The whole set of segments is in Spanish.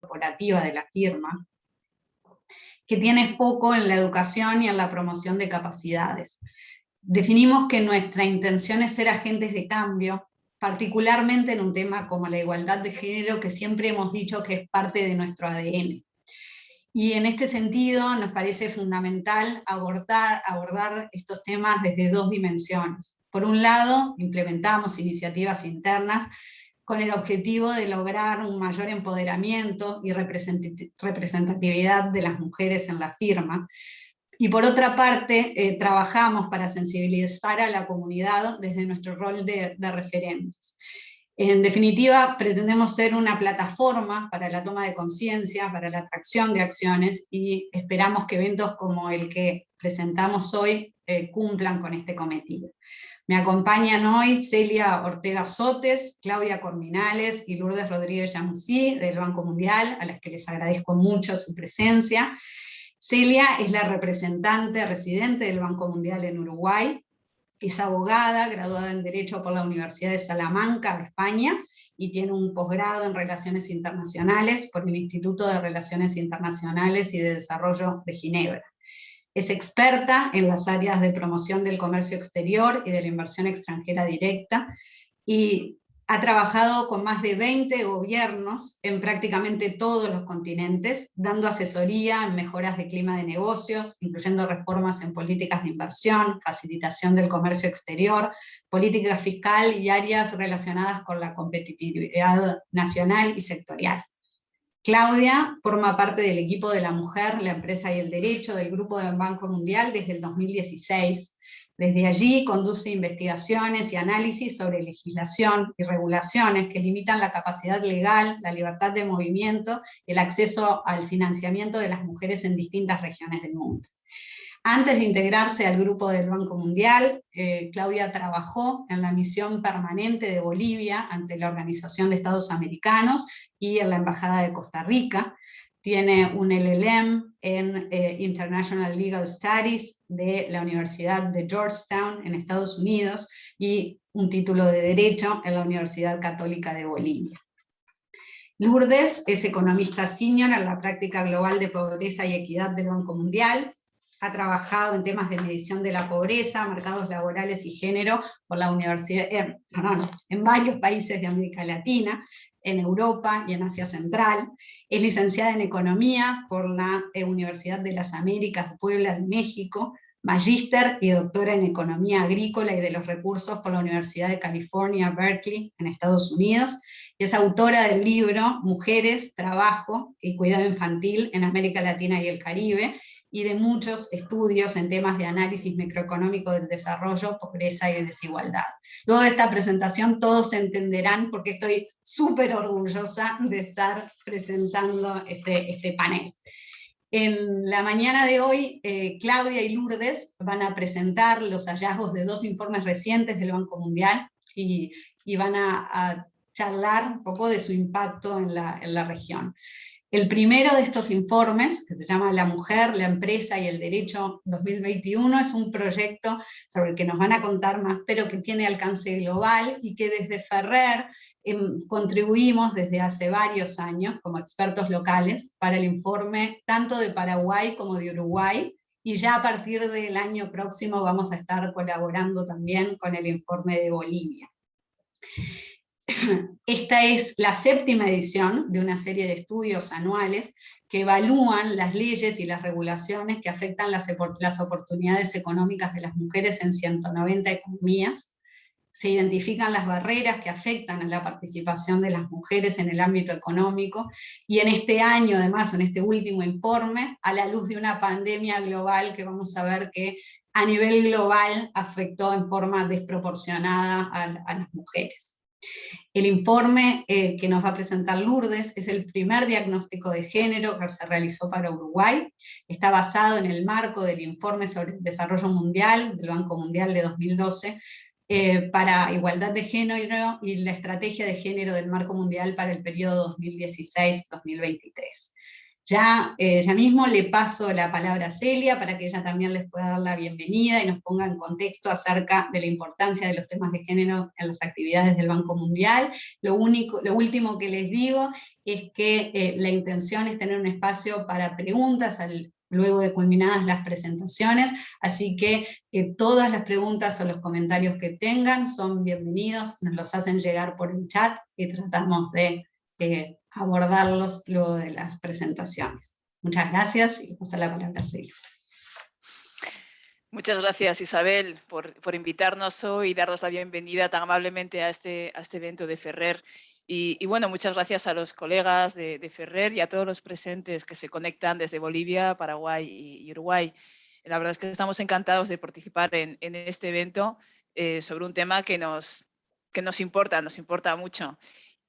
corporativa de la firma, que tiene foco en la educación y en la promoción de capacidades. Definimos que nuestra intención es ser agentes de cambio, particularmente en un tema como la igualdad de género, que siempre hemos dicho que es parte de nuestro ADN. Y en este sentido nos parece fundamental abordar estos temas desde dos dimensiones. Por un lado, implementamos iniciativas internas con el objetivo de lograr un mayor empoderamiento y representatividad de las mujeres en la firma. Y por otra parte, trabajamos para sensibilizar a la comunidad desde nuestro rol de referentes. En definitiva, pretendemos ser una plataforma para la toma de conciencia, para la atracción de acciones, y esperamos que eventos como el que presentamos hoy cumplan con este cometido. Me acompañan hoy Celia Ortega Sotes, Claudia Corminales y Lourdes Rodríguez Llamusí del Banco Mundial, a las que les agradezco mucho su presencia. Celia es la representante residente del Banco Mundial en Uruguay, es abogada, graduada en Derecho por la Universidad de Salamanca, de España, y tiene un posgrado en Relaciones Internacionales por el Instituto de Relaciones Internacionales y de Desarrollo de Ginebra. Es experta en las áreas de promoción del comercio exterior y de la inversión extranjera directa, y ha trabajado con más de 20 gobiernos en prácticamente todos los continentes, dando asesoría en mejoras de clima de negocios, incluyendo reformas en políticas de inversión, facilitación del comercio exterior, política fiscal y áreas relacionadas con la competitividad nacional y sectorial. Claudia forma parte del equipo de la mujer, la empresa y el derecho del Grupo del Banco Mundial desde el 2016. Desde allí conduce investigaciones y análisis sobre legislación y regulaciones que limitan la capacidad legal, la libertad de movimiento y el acceso al financiamiento de las mujeres en distintas regiones del mundo. Antes de integrarse al Grupo del Banco Mundial, Claudia trabajó en la misión permanente de Bolivia ante la Organización de Estados Americanos y en la Embajada de Costa Rica. Tiene un LLM en International Legal Studies de la Universidad de Georgetown en Estados Unidos y un título de Derecho en la Universidad Católica de Bolivia. Lourdes es economista senior en la práctica global de pobreza y equidad del Banco Mundial. Ha trabajado en temas de medición de la pobreza, mercados laborales y género por la universidad, en varios países de América Latina, en Europa y en Asia Central. Es licenciada en Economía por la Universidad de las Américas de Puebla de México, magíster y doctora en Economía Agrícola y de los Recursos por la Universidad de California, Berkeley, en Estados Unidos, y es autora del libro Mujeres, Trabajo y Cuidado Infantil en América Latina y el Caribe, y de muchos estudios en temas de análisis macroeconómico del desarrollo, pobreza y desigualdad. Luego de esta presentación todos entenderán por qué estoy súper orgullosa de estar presentando este panel. En la mañana de hoy, Claudia y Lourdes van a presentar los hallazgos de dos informes recientes del Banco Mundial y van a charlar un poco de su impacto en la región. El primero de estos informes, que se llama La Mujer, la Empresa y el Derecho 2021, es un proyecto sobre el que nos van a contar más, pero que tiene alcance global y que desde Ferrer contribuimos desde hace varios años como expertos locales para el informe tanto de Paraguay como de Uruguay, y ya a partir del año próximo vamos a estar colaborando también con el informe de Bolivia. Esta es la 7ª edición de una serie de estudios anuales que evalúan las leyes y las regulaciones que afectan las oportunidades económicas de las mujeres en 190 economías. Se identifican las barreras que afectan a la participación de las mujeres en el ámbito económico, y en este año, además, en este último informe, a la luz de una pandemia global que vamos a ver que a nivel global afectó en forma desproporcionada a las mujeres. El informe que nos va a presentar Lourdes es el primer diagnóstico de género que se realizó para Uruguay. Está basado en el marco del informe sobre el desarrollo mundial del Banco Mundial de 2012 para igualdad de género y la estrategia de género del Marco Mundial para el periodo 2016-2023. Ya mismo le paso la palabra a Celia para que ella también les pueda dar la bienvenida y nos ponga en contexto acerca de la importancia de los temas de género en las actividades del Banco Mundial. Lo último que les digo es que la intención es tener un espacio para preguntas luego de culminadas las presentaciones, así que todas las preguntas o los comentarios que tengan son bienvenidos, nos los hacen llegar por el chat y tratamos de abordarlos luego de las presentaciones. Muchas gracias y paso la palabra a Celia. Muchas gracias, Isabel, por invitarnos hoy y darnos la bienvenida tan amablemente a este evento de Ferrer. Y bueno, muchas gracias a los colegas de Ferrer y a todos los presentes que se conectan desde Bolivia, Paraguay y Uruguay. La verdad es que estamos encantados de participar en este evento sobre un tema que nos importa mucho.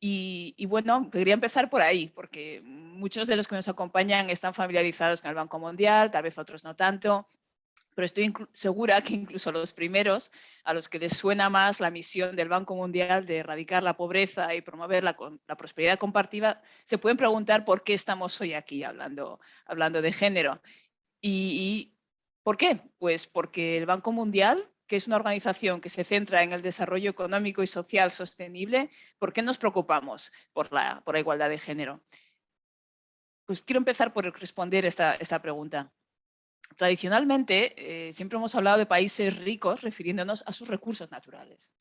Y bueno, quería empezar por ahí, porque muchos de los que nos acompañan están familiarizados con el Banco Mundial, tal vez otros no tanto, pero estoy segura que incluso los primeros, a los que les suena más la misión del Banco Mundial de erradicar la pobreza y promover la prosperidad compartida, se pueden preguntar por qué estamos hoy aquí hablando de género. ¿Y por qué? Pues porque el Banco Mundial, que es una organización que se centra en el desarrollo económico y social sostenible, ¿por qué nos preocupamos por la igualdad de género? Pues quiero empezar por responder esta pregunta. Tradicionalmente, siempre hemos hablado de países ricos refiriéndonos a sus recursos naturales.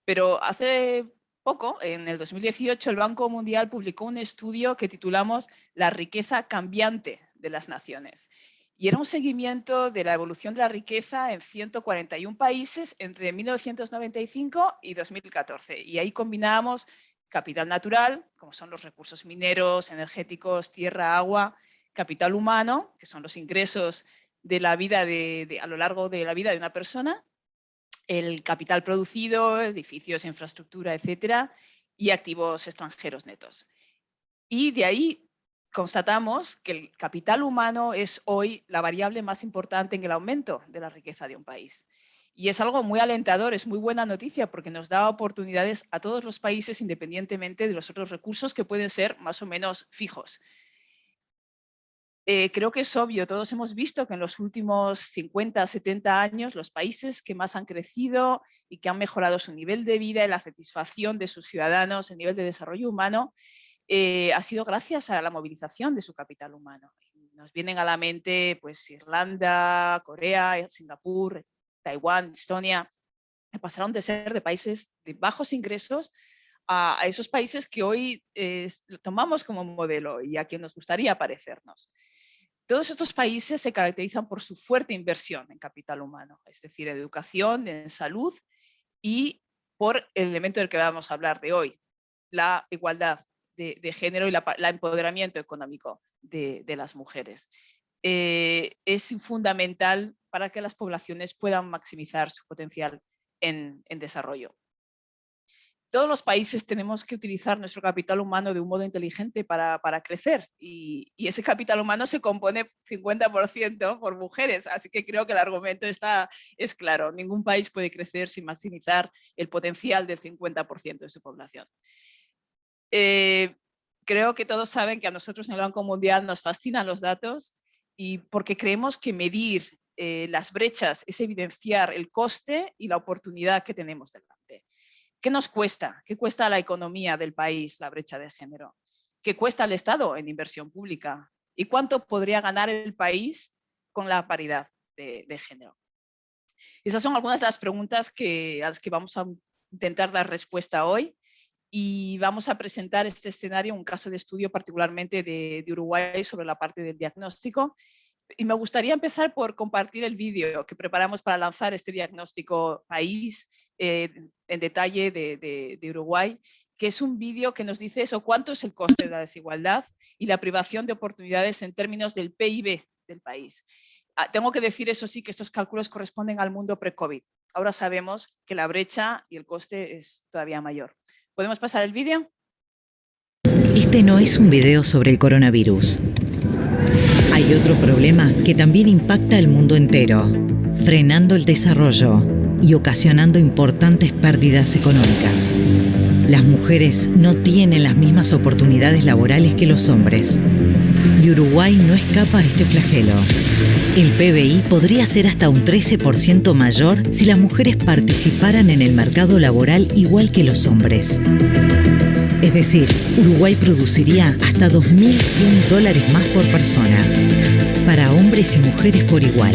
Pero hace poco, en el 2018, el Banco Mundial publicó un estudio que titulamos La riqueza cambiante de las naciones. Y era un seguimiento de la evolución de la riqueza en 141 países entre 1995 y 2014. Y ahí combinábamos capital natural, como son los recursos mineros, energéticos, tierra, agua, capital humano, que son los ingresos de la vida a lo largo de la vida de una persona, el capital producido, edificios, infraestructura, etcétera, y activos extranjeros netos. Y de ahí constatamos que el capital humano es hoy la variable más importante en el aumento de la riqueza de un país. Y es algo muy alentador, es muy buena noticia porque nos da oportunidades a todos los países independientemente de los otros recursos que pueden ser más o menos fijos. Creo que es obvio, todos hemos visto que en los últimos 50, 70 años los países que más han crecido y que han mejorado su nivel de vida y la satisfacción de sus ciudadanos, el nivel de desarrollo humano, ha sido gracias a la movilización de su capital humano. Nos vienen a la mente pues, Irlanda, Corea, Singapur, Taiwán, Estonia, que pasaron de ser de países de bajos ingresos a esos países que hoy tomamos como modelo y a quien nos gustaría parecernos. Todos estos países se caracterizan por su fuerte inversión en capital humano, es decir, en educación, en salud y por el elemento del que vamos a hablar de hoy, la igualdad de género y el empoderamiento económico de las mujeres. Es fundamental para que las poblaciones puedan maximizar su potencial en desarrollo. Todos los países tenemos que utilizar nuestro capital humano de un modo inteligente para crecer y ese capital humano se compone 50% por mujeres, así que creo que el argumento es claro. Ningún país puede crecer sin maximizar el potencial del 50% de su población. Creo que todos saben que a nosotros en el Banco Mundial nos fascinan los datos y porque creemos que medir las brechas es evidenciar el coste y la oportunidad que tenemos delante. ¿Qué nos cuesta? ¿Qué cuesta a la economía del país la brecha de género? ¿Qué cuesta al Estado en inversión pública? ¿Y cuánto podría ganar el país con la paridad de género? Esas son algunas de las preguntas a las que vamos a intentar dar respuesta hoy y vamos a presentar este escenario, un caso de estudio particularmente de Uruguay sobre la parte del diagnóstico. Y me gustaría empezar por compartir el vídeo que preparamos para lanzar este diagnóstico país en detalle de Uruguay, que es un vídeo que nos dice eso, cuánto es el coste de la desigualdad y la privación de oportunidades en términos del PIB del país. Tengo que decir, eso sí, que estos cálculos corresponden al mundo pre-COVID. Ahora sabemos que la brecha y el coste es todavía mayor. ¿Podemos pasar el vídeo? Este no es un video sobre el coronavirus. Hay otro problema que también impacta al mundo entero, frenando el desarrollo y ocasionando importantes pérdidas económicas. Las mujeres no tienen las mismas oportunidades laborales que los hombres. Y Uruguay no escapa a este flagelo. El PBI podría ser hasta un 13% mayor si las mujeres participaran en el mercado laboral igual que los hombres. Es decir, Uruguay produciría hasta $2.100 más por persona, para hombres y mujeres por igual.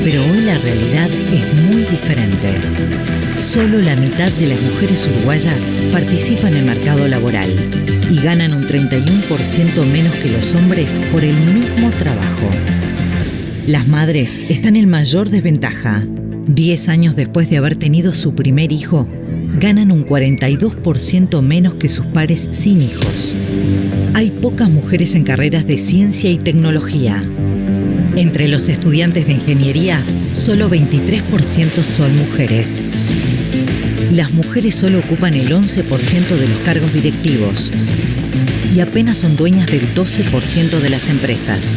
Pero hoy la realidad es muy diferente. Solo la mitad de las mujeres uruguayas participan en el mercado laboral y ganan un 31% menos que los hombres por el mismo trabajo. Las madres están en mayor desventaja. 10 años después de haber tenido su primer hijo, ganan un 42% menos que sus pares sin hijos. Hay pocas mujeres en carreras de ciencia y tecnología. Entre los estudiantes de ingeniería, solo 23% son mujeres. Las mujeres solo ocupan el 11% de los cargos directivos y apenas son dueñas del 12% de las empresas.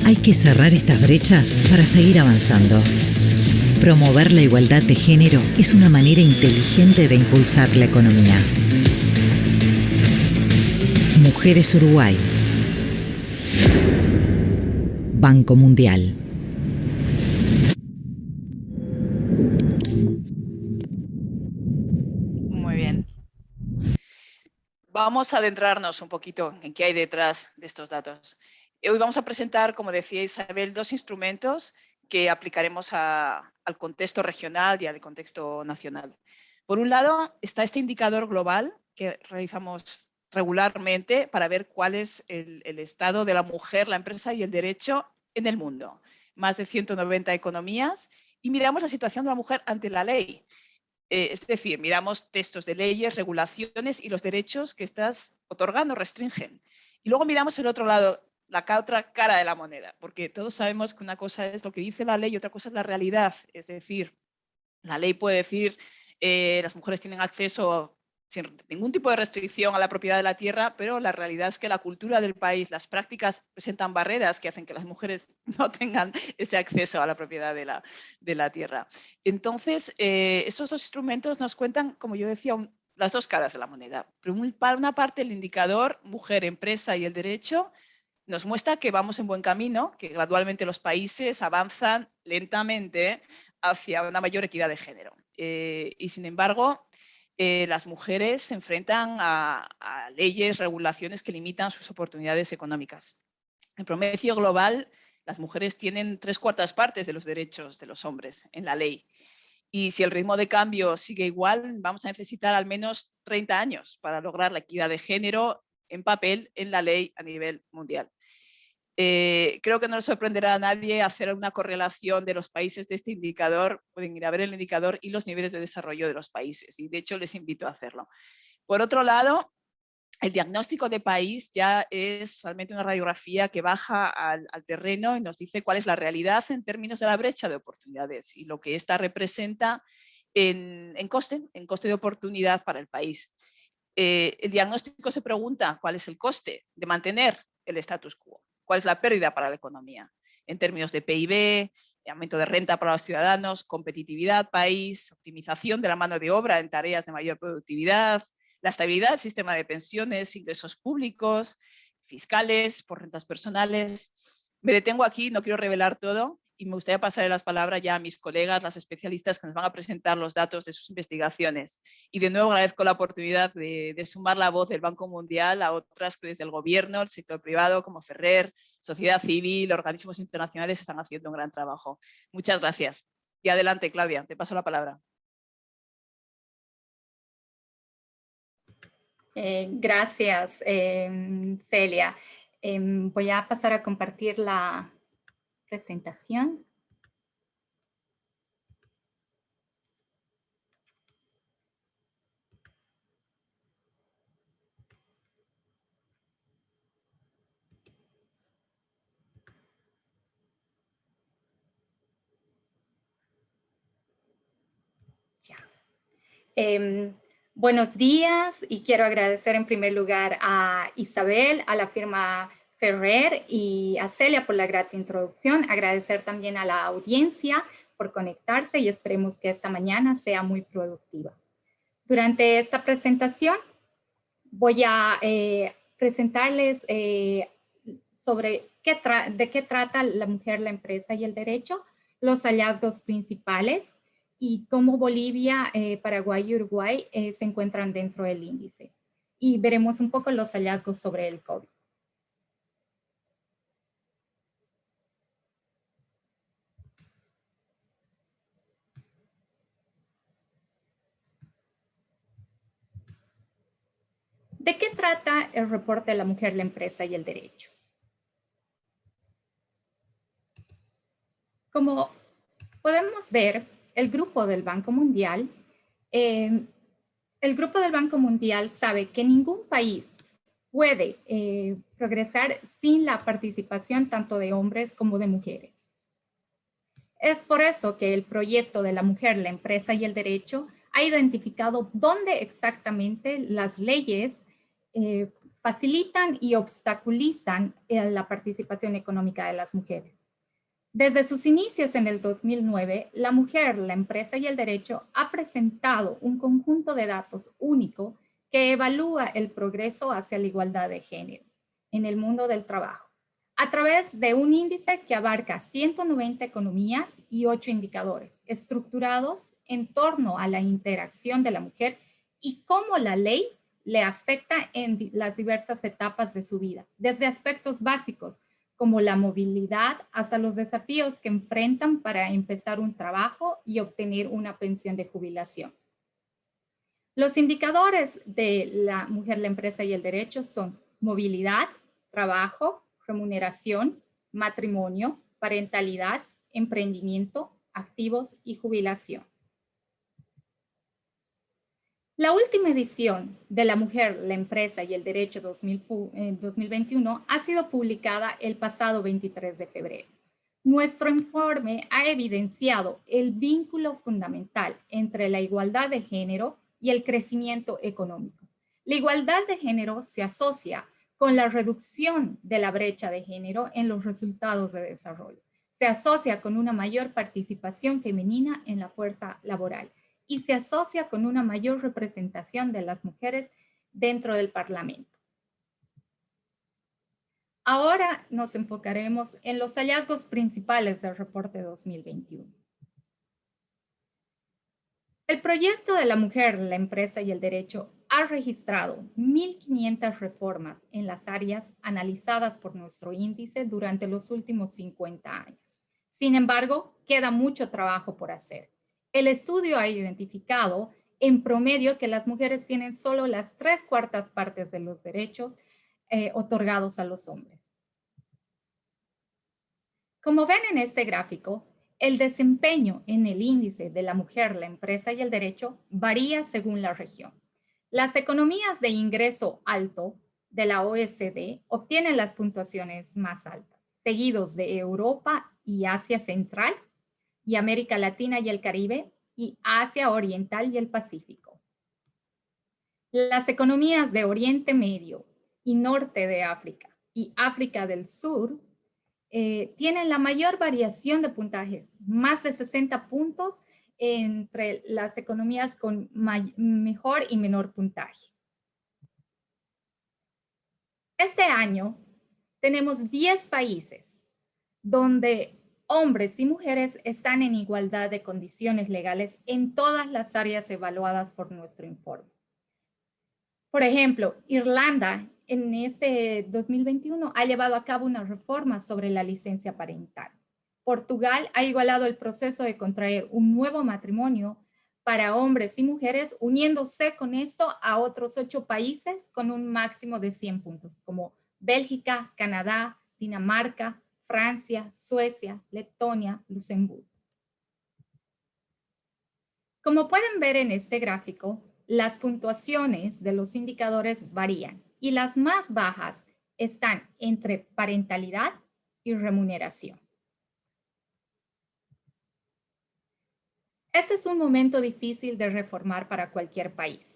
Hay que cerrar estas brechas para seguir avanzando. Promover la igualdad de género es una manera inteligente de impulsar la economía. Mujeres Uruguay. Banco Mundial. Muy bien. Vamos a adentrarnos un poquito en qué hay detrás de estos datos. Hoy vamos a presentar, como decía Isabel, dos instrumentos que aplicaremos al contexto regional y al contexto nacional. Por un lado, está este indicador global que realizamos regularmente para ver cuál es el estado de la mujer, la empresa y el derecho en el mundo. Más de 190 economías y miramos la situación de la mujer ante la ley. Es decir, miramos textos de leyes, regulaciones y los derechos que estás otorgando restringen. Y luego miramos el otro lado, la otra cara de la moneda, porque todos sabemos que una cosa es lo que dice la ley y otra cosa es la realidad. Es decir, la ley puede decir las mujeres tienen acceso sin ningún tipo de restricción a la propiedad de la tierra, pero la realidad es que la cultura del país, las prácticas presentan barreras que hacen que las mujeres no tengan ese acceso a la propiedad de la tierra. Entonces, esos dos instrumentos nos cuentan, como yo decía, las dos caras de la moneda. Por una parte, el indicador mujer, empresa y el derecho nos muestra que vamos en buen camino, que gradualmente los países avanzan lentamente hacia una mayor equidad de género. Y sin embargo, las mujeres se enfrentan a leyes, regulaciones que limitan sus oportunidades económicas. En promedio global, las mujeres tienen 3/4 partes de los derechos de los hombres en la ley. Y si el ritmo de cambio sigue igual, vamos a necesitar al menos 30 años para lograr la equidad de género en papel en la ley a nivel mundial. Creo que no le sorprenderá a nadie hacer una correlación de los países de este indicador. Pueden ir a ver el indicador y los niveles de desarrollo de los países. Y de hecho les invito a hacerlo. Por otro lado, el diagnóstico de país ya es realmente una radiografía que baja al terreno y nos dice cuál es la realidad en términos de la brecha de oportunidades y lo que esta representa en coste de oportunidad para el país. El diagnóstico se pregunta cuál es el coste de mantener el status quo. ¿Cuál es la pérdida para la economía? En términos de PIB, aumento de renta para los ciudadanos, competitividad país, optimización de la mano de obra en tareas de mayor productividad, la estabilidad del sistema de pensiones, ingresos públicos, fiscales, por rentas personales. Me detengo aquí, no quiero revelar todo y me gustaría pasar las palabras ya a mis colegas, las especialistas que nos van a presentar los datos de sus investigaciones. Y de nuevo agradezco la oportunidad de sumar la voz del Banco Mundial a otras que desde el gobierno, el sector privado como Ferrer, sociedad civil, organismos internacionales están haciendo un gran trabajo. Muchas gracias. Y adelante, Claudia, te paso la palabra. Gracias, Celia. Voy a pasar a compartir la presentación. Ya. Buenos días y quiero agradecer en primer lugar a Isabel, a la firma Ferrer y a Celia por la grata introducción. Agradecer también a la audiencia por conectarse y esperemos que esta mañana sea muy productiva. Durante esta presentación voy a presentarles sobre de qué trata la mujer, la empresa y el derecho, los hallazgos principales y cómo Bolivia, Paraguay y Uruguay se encuentran dentro del índice. Y veremos un poco los hallazgos sobre el COVID. ¿De qué trata el reporte de la mujer, la empresa y el derecho? Como podemos ver, el grupo del Banco Mundial sabe que ningún país puede progresar sin la participación tanto de hombres como de mujeres. Es por eso que el proyecto de la mujer, la empresa y el derecho ha identificado dónde exactamente las leyes facilitan y obstaculizan la participación económica de las mujeres. Desde sus inicios en el 2009, la mujer, la empresa y el derecho ha presentado un conjunto de datos único que evalúa el progreso hacia la igualdad de género en el mundo del trabajo, a través de un índice que abarca 190 economías y 8 indicadores, estructurados en torno a la interacción de la mujer y cómo la ley le afecta en las diversas etapas de su vida, desde aspectos básicos como la movilidad hasta los desafíos que enfrentan para empezar un trabajo y obtener una pensión de jubilación. Los indicadores de la mujer, la empresa y el derecho son movilidad, trabajo, remuneración, matrimonio, parentalidad, emprendimiento, activos y jubilación. La última edición de La Mujer, la Empresa y el Derecho 2021 ha sido publicada el pasado 23 de febrero. Nuestro informe ha evidenciado el vínculo fundamental entre la igualdad de género y el crecimiento económico. La igualdad de género se asocia con la reducción de la brecha de género en los resultados de desarrollo. Se asocia con una mayor participación femenina en la fuerza laboral y se asocia con una mayor representación de las mujeres dentro del Parlamento. Ahora nos enfocaremos en los hallazgos principales del reporte 2021. El proyecto de la mujer, la empresa y el derecho ha registrado 1.500 reformas en las áreas analizadas por nuestro índice durante los últimos 50 años. Sin embargo, queda mucho trabajo por hacer. El estudio ha identificado en promedio que las mujeres tienen solo las 3/4 partes de los derechos otorgados a los hombres. Como ven en este gráfico, el desempeño en el índice de la mujer, la empresa y el derecho varía según la región. Las economías de ingreso alto de la OECD obtienen las puntuaciones más altas, seguidos de Europa y Asia Central, y América Latina y el Caribe, y Asia Oriental y el Pacífico. Las economías de Oriente Medio y Norte de África y África del Sur tienen la mayor variación de puntajes, más de 60 puntos entre las economías con mejor y menor puntaje. Este año tenemos 10 países donde hombres y mujeres están en igualdad de condiciones legales en todas las áreas evaluadas por nuestro informe. Por ejemplo, Irlanda en este 2021 ha llevado a cabo una reforma sobre la licencia parental. Portugal ha igualado el proceso de contraer un nuevo matrimonio para hombres y mujeres, uniéndose con esto a otros 8 países con un máximo de 100 puntos, como Bélgica, Canadá, Dinamarca, Francia, Suecia, Letonia, Luxemburgo. Como pueden ver en este gráfico, las puntuaciones de los indicadores varían y las más bajas están entre parentalidad y remuneración. Este es un momento difícil de reformar para cualquier país.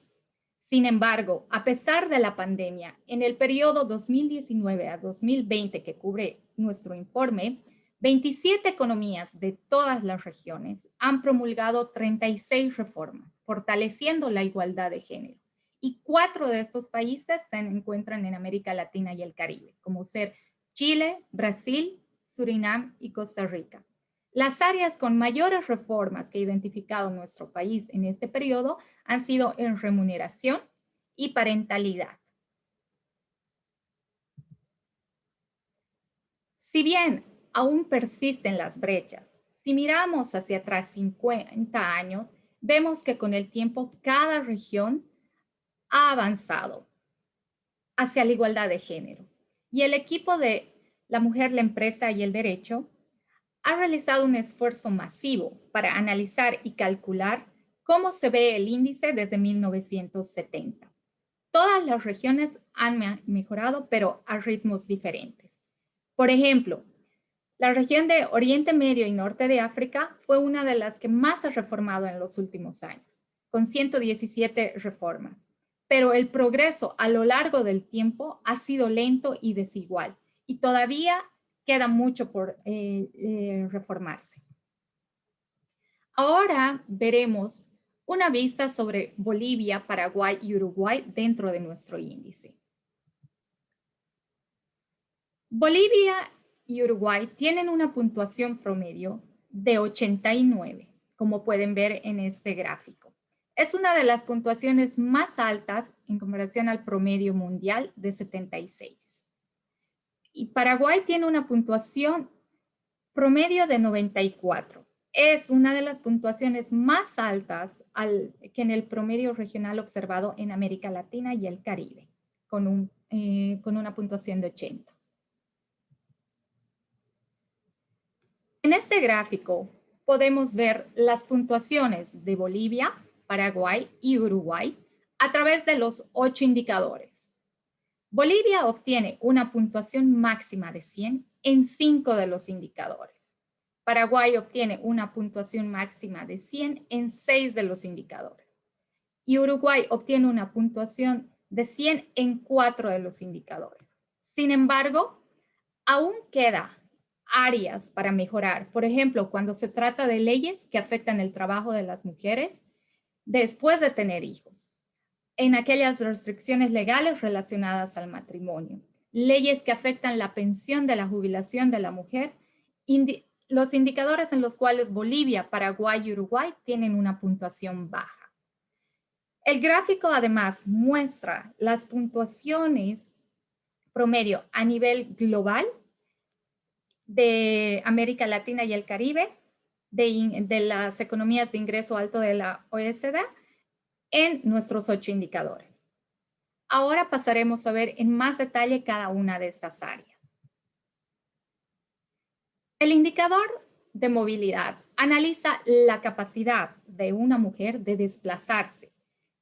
Sin embargo, a pesar de la pandemia, en el periodo 2019 a 2020 que cubre nuestro informe, 27 economías de todas las regiones han promulgado 36 reformas, fortaleciendo la igualdad de género. y 4 de estos países se encuentran en América Latina y el Caribe, como ser Chile, Brasil, Surinam y Costa Rica. Las áreas con mayores reformas que ha identificado nuestro país en este periodo han sido en remuneración y parentalidad. Si bien aún persisten las brechas, si miramos hacia atrás 50 años, vemos que con el tiempo cada región ha avanzado hacia la igualdad de género. Y el equipo de La Mujer, la Empresa y el Derecho ha realizado un esfuerzo masivo para analizar y calcular cómo se ve el índice desde 1970. Todas las regiones han mejorado, pero a ritmos diferentes. Por ejemplo, la región de Oriente Medio y Norte de África fue una de las que más ha reformado en los últimos años, con 117 reformas. Pero el progreso a lo largo del tiempo ha sido lento y desigual, y todavía queda mucho por reformarse. Ahora veremos una vista sobre Bolivia, Paraguay y Uruguay dentro de nuestro índice. Bolivia y Uruguay tienen una puntuación promedio de 89, como pueden ver en este gráfico. Es una de las puntuaciones más altas en comparación al promedio mundial de 76. Y Paraguay tiene una puntuación promedio de 94. Es una de las puntuaciones más altas que en el promedio regional observado en América Latina y el Caribe, con una puntuación de 80. En este gráfico podemos ver las puntuaciones de Bolivia, Paraguay y Uruguay a través de los 8 indicadores. Bolivia obtiene una puntuación máxima de 100 en 5 de los indicadores. Paraguay obtiene una puntuación máxima de 100 en 6 de los indicadores. Y Uruguay obtiene una puntuación de 100 en 4 de los indicadores. Sin embargo, aún queda áreas para mejorar. Por ejemplo, cuando se trata de leyes que afectan el trabajo de las mujeres después de tener hijos, en aquellas restricciones legales relacionadas al matrimonio, leyes que afectan la pensión de la jubilación de la mujer, los indicadores en los cuales Bolivia, Paraguay y Uruguay tienen una puntuación baja. El gráfico además muestra las puntuaciones promedio a nivel global de América Latina y el Caribe, de las economías de ingreso alto de la OECD, en nuestros 8 indicadores. Ahora pasaremos a ver en más detalle cada una de estas áreas. El indicador de movilidad analiza la capacidad de una mujer de desplazarse,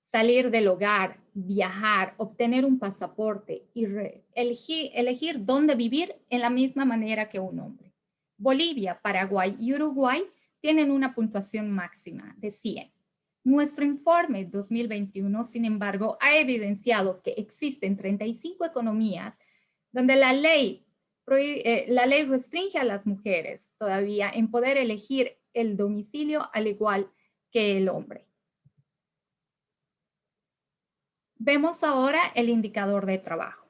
salir del hogar, viajar, obtener un pasaporte y elegir dónde vivir en la misma manera que un hombre. Bolivia, Paraguay y Uruguay tienen una puntuación máxima de 100. Nuestro informe 2021, sin embargo, ha evidenciado que existen 35 economías donde la ley restringe a las mujeres todavía en poder elegir el domicilio al igual que el hombre. Vemos ahora el indicador de trabajo.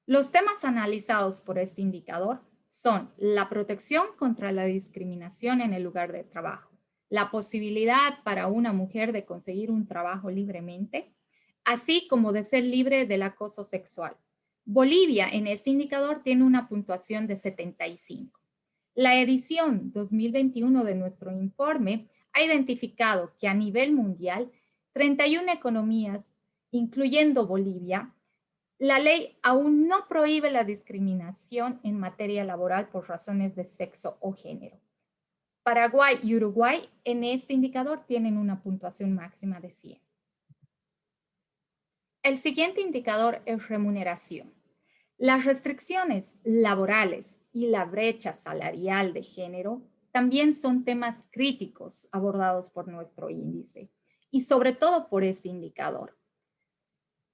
Los temas analizados por este indicador son la protección contra la discriminación en el lugar de trabajo, la posibilidad para una mujer de conseguir un trabajo libremente, así como de ser libre del acoso sexual. Bolivia en este indicador tiene una puntuación de 75. La edición 2021 de nuestro informe ha identificado que a nivel mundial, 31 economías, incluyendo Bolivia, la ley aún no prohíbe la discriminación en materia laboral por razones de sexo o género. Paraguay y Uruguay en este indicador tienen una puntuación máxima de 100. El siguiente indicador es remuneración. Las restricciones laborales y la brecha salarial de género también son temas críticos abordados por nuestro índice y sobre todo por este indicador.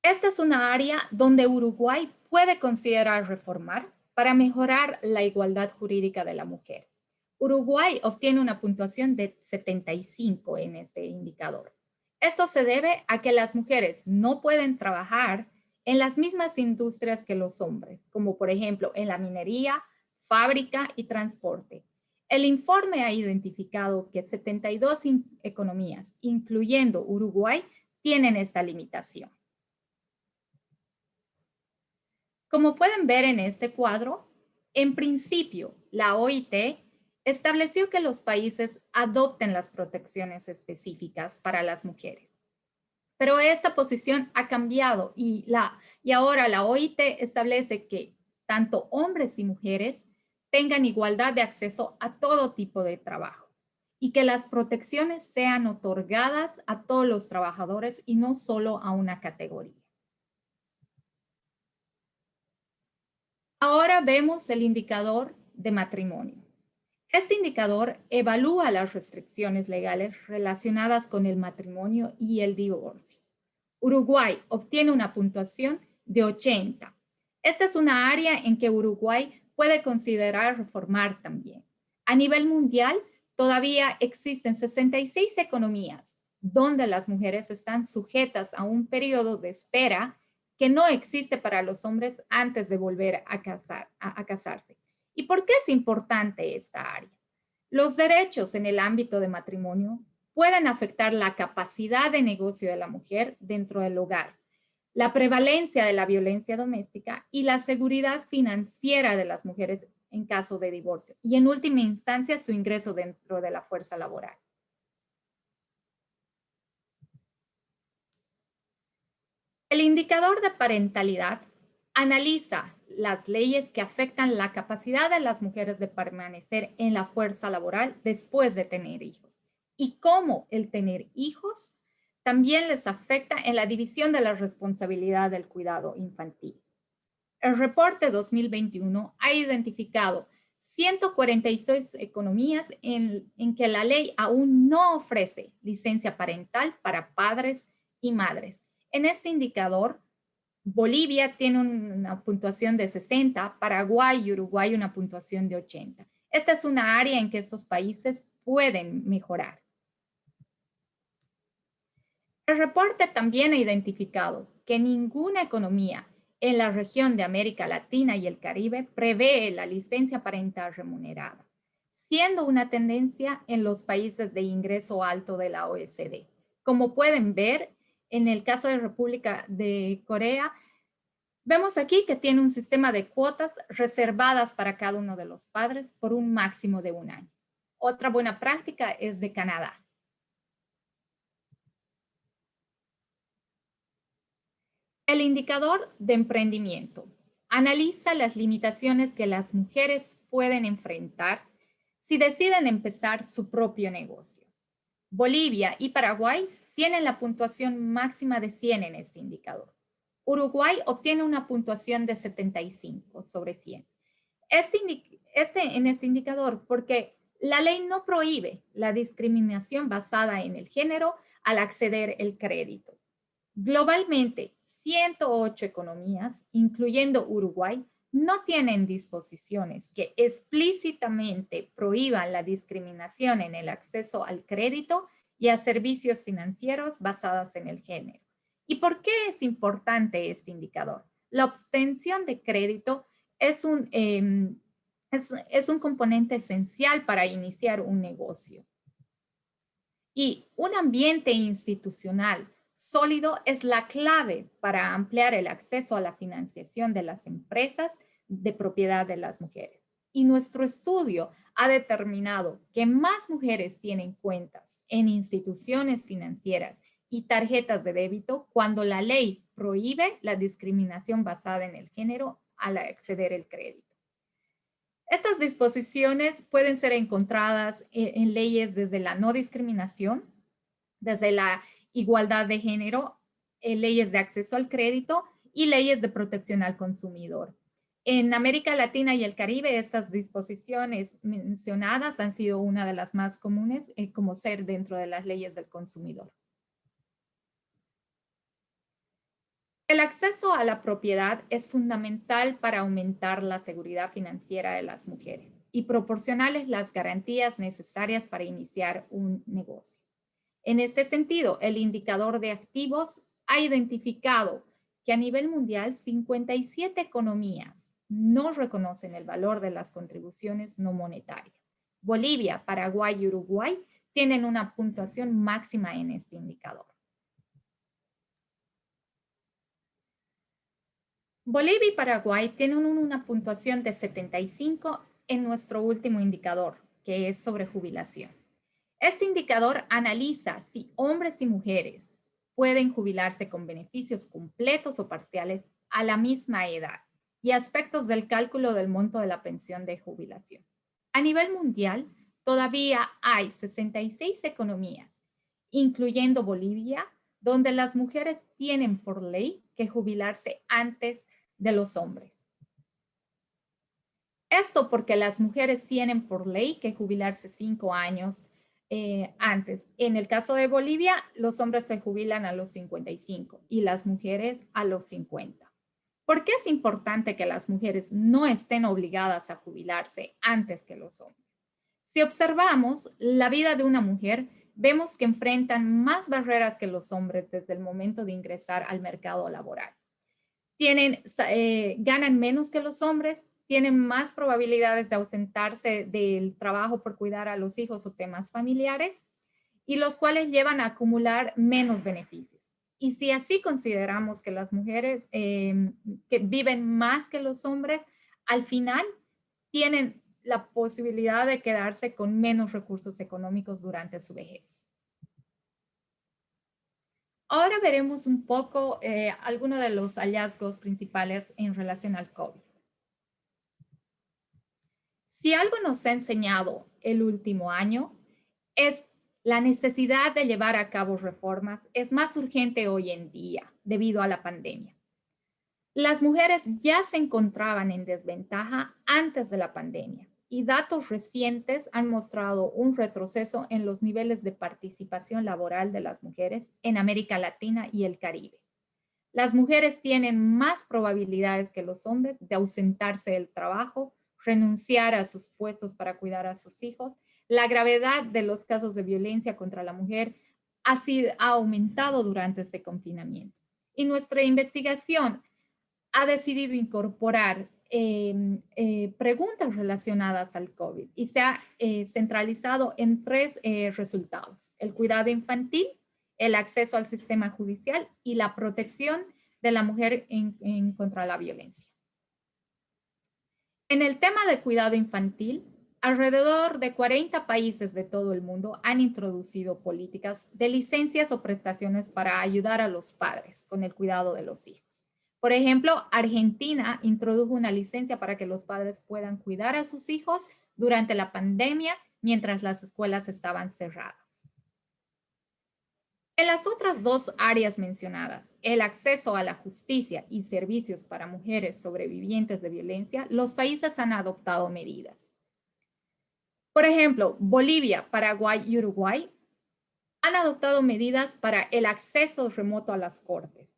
Esta es una área donde Uruguay puede considerar reformar para mejorar la igualdad jurídica de la mujer. Uruguay obtiene una puntuación de 75 en este indicador. Esto se debe a que las mujeres no pueden trabajar en las mismas industrias que los hombres, como por ejemplo en la minería, fábrica y transporte. El informe ha identificado que 72 economías, incluyendo Uruguay, tienen esta limitación. Como pueden ver en este cuadro, en principio, la OIT estableció que los países adopten las protecciones específicas para las mujeres. Pero esta posición ha cambiado y ahora la OIT establece que tanto hombres y mujeres tengan igualdad de acceso a todo tipo de trabajo y que las protecciones sean otorgadas a todos los trabajadores y no solo a una categoría. Ahora vemos el indicador de matrimonio. Este indicador evalúa las restricciones legales relacionadas con el matrimonio y el divorcio. Uruguay obtiene una puntuación de 80. Esta es una área en que Uruguay puede considerar reformar también. A nivel mundial, todavía existen 66 economías donde las mujeres están sujetas a un periodo de espera que no existe para los hombres antes de volver a casarse. ¿Y por qué es importante esta área? Los derechos en el ámbito de matrimonio pueden afectar la capacidad de negocio de la mujer dentro del hogar, la prevalencia de la violencia doméstica y la seguridad financiera de las mujeres en caso de divorcio y en última instancia su ingreso dentro de la fuerza laboral. El indicador de parentalidad analiza las leyes que afectan la capacidad de las mujeres de permanecer en la fuerza laboral después de tener hijos y cómo el tener hijos también les afecta en la división de la responsabilidad del cuidado infantil. El reporte 2021 ha identificado 146 economías en que la ley aún no ofrece licencia parental para padres y madres. En este indicador, Bolivia tiene una puntuación de 60, Paraguay y Uruguay una puntuación de 80. Esta es una área en que estos países pueden mejorar. El reporte también ha identificado que ninguna economía en la región de América Latina y el Caribe prevé la licencia parental remunerada, siendo una tendencia en los países de ingreso alto de la OECD. Como pueden ver, en el caso de República de Corea, vemos aquí que tiene un sistema de cuotas reservadas para cada uno de los padres por un máximo de 1 año. Otra buena práctica es de Canadá. El indicador de emprendimiento analiza las limitaciones que las mujeres pueden enfrentar si deciden empezar su propio negocio. Bolivia y Paraguay tienen la puntuación máxima de 100 en este indicador. Uruguay obtiene una puntuación de 75 sobre 100. En este indicador, porque la ley no prohíbe la discriminación basada en el género al acceder al crédito. Globalmente, 108 economías, incluyendo Uruguay, no tienen disposiciones que explícitamente prohíban la discriminación en el acceso al crédito y a servicios financieros basados en el género. ¿Y por qué es importante este indicador? La obtención de crédito es un componente esencial para iniciar un negocio. Y un ambiente institucional sólido es la clave para ampliar el acceso a la financiación de las empresas de propiedad de las mujeres. Y nuestro estudio ha determinado que más mujeres tienen cuentas en instituciones financieras y tarjetas de débito cuando la ley prohíbe la discriminación basada en el género al acceder al crédito. Estas disposiciones pueden ser encontradas en leyes desde la no discriminación, desde la igualdad de género, leyes de acceso al crédito y leyes de protección al consumidor. En América Latina y el Caribe, estas disposiciones mencionadas han sido una de las más comunes como ser dentro de las leyes del consumidor. El acceso a la propiedad es fundamental para aumentar la seguridad financiera de las mujeres y proporcionarles las garantías necesarias para iniciar un negocio. En este sentido, el indicador de activos ha identificado que a nivel mundial 57 economías no reconocen el valor de las contribuciones no monetarias. Bolivia, Paraguay y Uruguay tienen una puntuación máxima en este indicador. Bolivia y Paraguay tienen una puntuación de 75 en nuestro último indicador, que es sobre jubilación. Este indicador analiza si hombres y mujeres pueden jubilarse con beneficios completos o parciales a la misma edad y aspectos del cálculo del monto de la pensión de jubilación. A nivel mundial, todavía hay 66 economías, incluyendo Bolivia, donde las mujeres tienen por ley que jubilarse antes de los hombres. Esto porque las mujeres tienen por ley que jubilarse 5 años antes. En el caso de Bolivia, los hombres se jubilan a los 55 y las mujeres a los 50. ¿Por qué es importante que las mujeres no estén obligadas a jubilarse antes que los hombres? Si observamos la vida de una mujer, vemos que enfrentan más barreras que los hombres desde el momento de ingresar al mercado laboral. Ganan menos que los hombres, tienen más probabilidades de ausentarse del trabajo por cuidar a los hijos o temas familiares, y los cuales llevan a acumular menos beneficios. Y si así consideramos que las mujeres que viven más que los hombres, al final tienen la posibilidad de quedarse con menos recursos económicos durante su vejez. Ahora veremos un poco algunos de los hallazgos principales en relación al COVID. Si algo nos ha enseñado el último año es la necesidad de llevar a cabo reformas es más urgente hoy en día debido a la pandemia. Las mujeres ya se encontraban en desventaja antes de la pandemia y datos recientes han mostrado un retroceso en los niveles de participación laboral de las mujeres en América Latina y el Caribe. Las mujeres tienen más probabilidades que los hombres de ausentarse del trabajo, renunciar a sus puestos para cuidar a sus hijos. La gravedad de los casos de violencia contra la mujer ha aumentado durante este confinamiento. Y nuestra investigación ha decidido incorporar preguntas relacionadas al COVID y se ha centralizado en 3 resultados: el cuidado infantil, el acceso al sistema judicial y la protección de la mujer contra la violencia. En el tema de cuidado infantil, alrededor de 40 países de todo el mundo han introducido políticas de licencias o prestaciones para ayudar a los padres con el cuidado de los hijos. Por ejemplo, Argentina introdujo una licencia para que los padres puedan cuidar a sus hijos durante la pandemia mientras las escuelas estaban cerradas. En las otras 2 áreas mencionadas, el acceso a la justicia y servicios para mujeres sobrevivientes de violencia, los países han adoptado medidas. Por ejemplo, Bolivia, Paraguay y Uruguay han adoptado medidas para el acceso remoto a las cortes.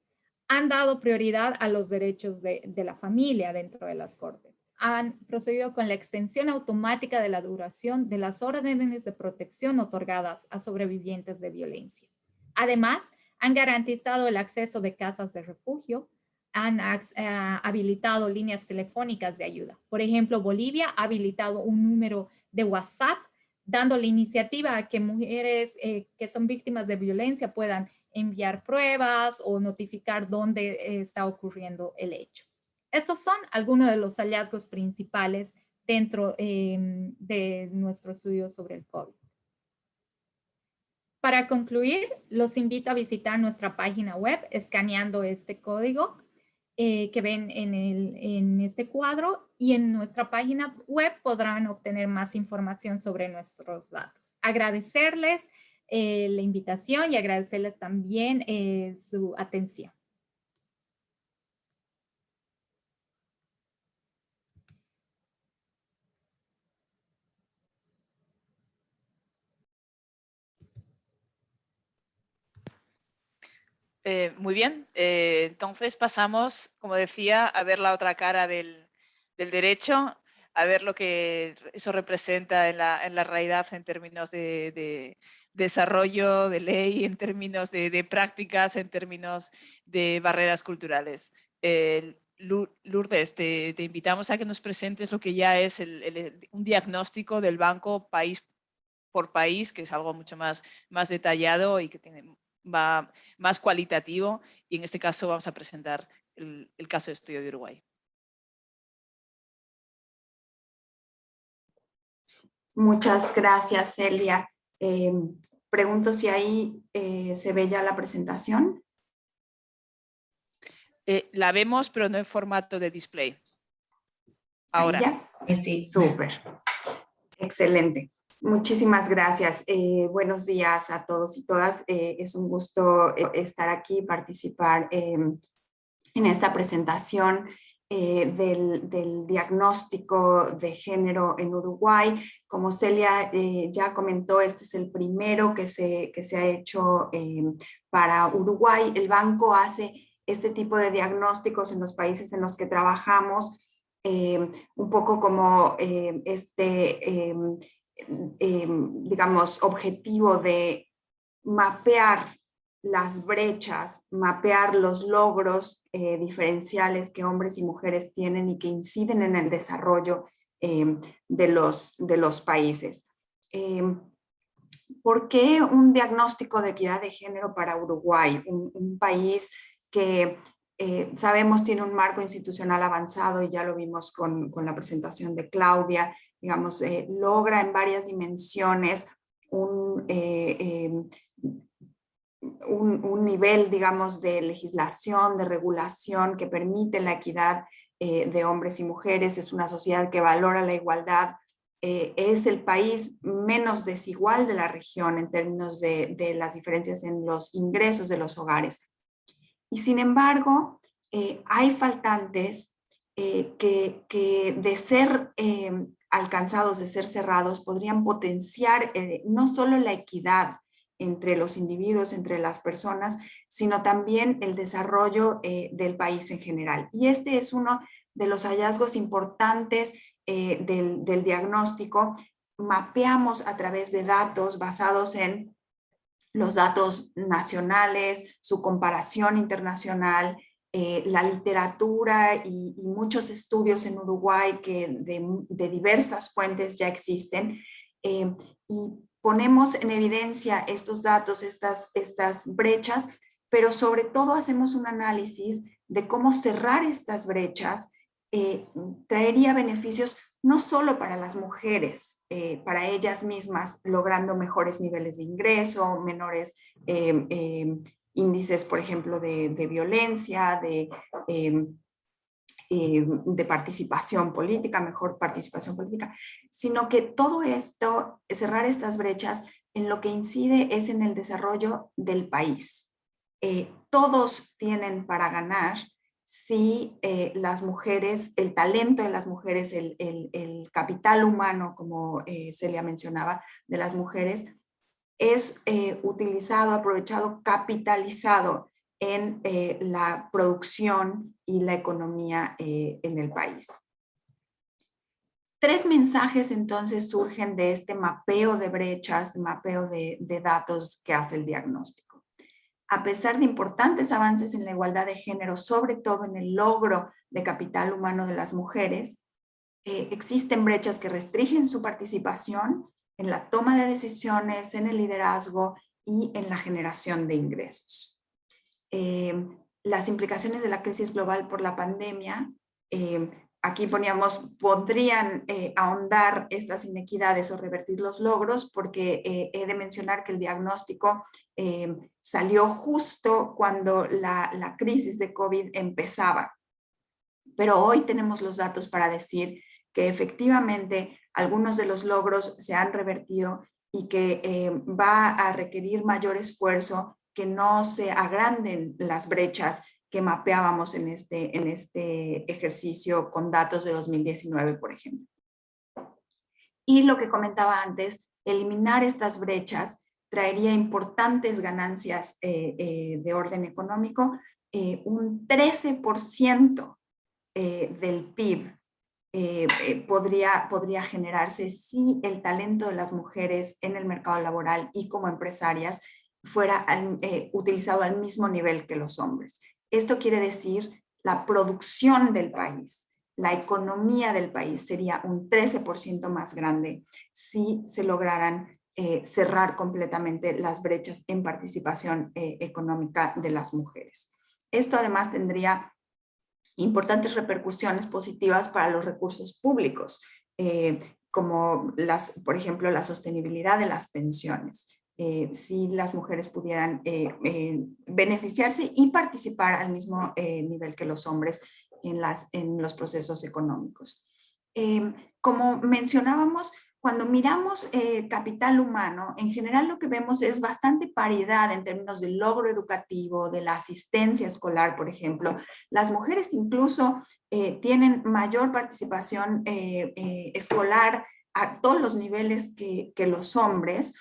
Han dado prioridad a los derechos de la familia dentro de las cortes. Han procedido con la extensión automática de la duración de las órdenes de protección otorgadas a sobrevivientes de violencia. Además, han garantizado el acceso de casas de refugio, han habilitado líneas telefónicas de ayuda. Por ejemplo, Bolivia ha habilitado un número de WhatsApp, dando la iniciativa a que mujeres que son víctimas de violencia puedan enviar pruebas o notificar dónde está ocurriendo el hecho. Estos son algunos de los hallazgos principales dentro de nuestro estudio sobre el COVID. Para concluir, los invito a visitar nuestra página web escaneando este código que ven en este cuadro, y en nuestra página web podrán obtener más información sobre nuestros datos. Agradecerles la invitación y agradecerles también su atención. Muy bien, entonces pasamos, como decía, a ver la otra cara del derecho, a ver lo que eso representa en la realidad en términos de desarrollo, de ley, en términos de prácticas, en términos de barreras culturales. Lourdes, te invitamos a que nos presentes lo que ya es un diagnóstico del banco país por país, que es algo mucho más detallado y que va más cualitativo, y en este caso vamos a presentar el caso de estudio de Uruguay. Muchas gracias, Celia. Pregunto si ahí se ve ya la presentación. La vemos, pero no en formato de display. Ahora. ¿Ya? Sí. Súper. Excelente. Muchísimas gracias. Buenos días a todos y todas. Es un gusto estar aquí y participar en esta presentación del diagnóstico de género en Uruguay. Como Celia ya comentó, este es el primero que se ha hecho para Uruguay. El banco hace este tipo de diagnósticos en los países en los que trabajamos, un poco como digamos, objetivo de mapear las brechas, mapear los logros diferenciales que hombres y mujeres tienen y que inciden en el desarrollo de los países. ¿Por qué un diagnóstico de equidad de género para Uruguay? Un país que sabemos tiene un marco institucional avanzado, y ya lo vimos con la presentación de Claudia, digamos, logra en varias dimensiones un nivel, digamos, de legislación, de regulación que permite la equidad de hombres y mujeres. Es una sociedad que valora la igualdad. Es el país menos desigual de la región en términos de las diferencias en los ingresos de los hogares. Y sin embargo, hay faltantes que de ser alcanzados, de ser cerrados, podrían potenciar no solo la equidad entre los individuos, entre las personas, sino también el desarrollo del país en general. Y este es uno de los hallazgos importantes del diagnóstico. Mapeamos a través de datos basados en los datos nacionales, su comparación internacional, la literatura y muchos estudios en Uruguay que de diversas fuentes ya existen, y ponemos en evidencia estos datos, estas brechas, pero sobre todo hacemos un análisis de cómo cerrar estas brechas traería beneficios no solo para las mujeres, para ellas mismas, logrando mejores niveles de ingreso, menores índices, por ejemplo, de violencia, de participación política, mejor participación política, sino que todo esto, cerrar estas brechas, en lo que incide es en el desarrollo del país. Todos tienen para ganar si las mujeres, el talento de las mujeres, el capital humano, como Celia mencionaba, de las mujeres, es utilizado, aprovechado, capitalizado en la producción y la economía en el país. 3 mensajes entonces surgen de este mapeo de brechas, mapeo de datos que hace el diagnóstico. A pesar de importantes avances en la igualdad de género, sobre todo en el logro de capital humano de las mujeres, existen brechas que restringen su participación en la toma de decisiones, en el liderazgo y en la generación de ingresos. Las implicaciones de la crisis global por la pandemia, aquí poníamos, podrían ahondar estas inequidades o revertir los logros, porque he de mencionar que el diagnóstico salió justo cuando la crisis de COVID empezaba. Pero hoy tenemos los datos para decir que efectivamente algunos de los logros se han revertido y que va a requerir mayor esfuerzo, que no se agranden las brechas que mapeábamos en este ejercicio con datos de 2019, por ejemplo. Y lo que comentaba antes, eliminar estas brechas traería importantes ganancias de orden económico, un 13% del PIB podría generarse si el talento de las mujeres en el mercado laboral y como empresarias fuera utilizado al mismo nivel que los hombres. Esto quiere decir la producción del país, la economía del país sería un 13% más grande si se lograran cerrar completamente las brechas en participación económica de las mujeres. Esto además tendría importantes repercusiones positivas para los recursos públicos, como por ejemplo la sostenibilidad de las pensiones. Si las mujeres pudieran beneficiarse y participar al mismo nivel que los hombres en los procesos económicos. Como mencionábamos, cuando miramos capital humano, en general lo que vemos es bastante paridad en términos del logro educativo, de la asistencia escolar, por ejemplo. Las mujeres incluso tienen mayor participación escolar a todos los niveles que los hombres.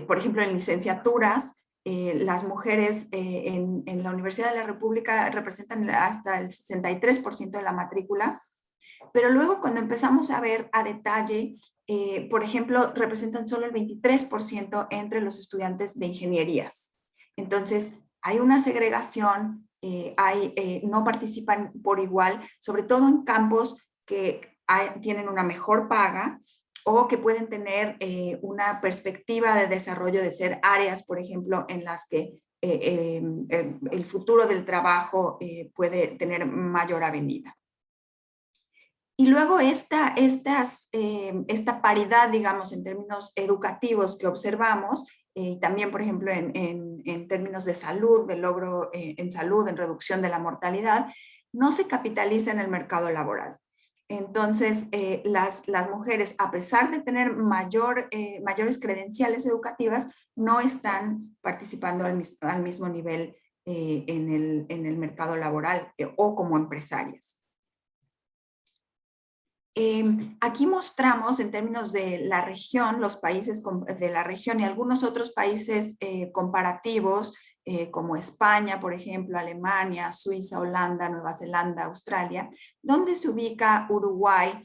Por ejemplo, en licenciaturas, las mujeres en la Universidad de la República representan hasta el 63% de la matrícula, pero luego cuando empezamos a ver a detalle, por ejemplo, representan solo el 23% entre los estudiantes de ingenierías. Entonces, hay una segregación, no participan por igual, sobre todo en campos que tienen una mejor paga o que pueden tener una perspectiva de desarrollo, de ser áreas, por ejemplo, en las que el futuro del trabajo puede tener mayor avenida. Y luego esta paridad, digamos, en términos educativos que observamos, también, por ejemplo, en términos de salud, de logro en salud, en reducción de la mortalidad, no se capitaliza en el mercado laboral. Entonces, las mujeres, a pesar de tener mayores credenciales educativas, no están participando al mismo nivel en el mercado laboral o como empresarias. Aquí mostramos en términos de la región, los países de la región y algunos otros países comparativos, como España, por ejemplo, Alemania, Suiza, Holanda, Nueva Zelanda, Australia, donde se ubica Uruguay,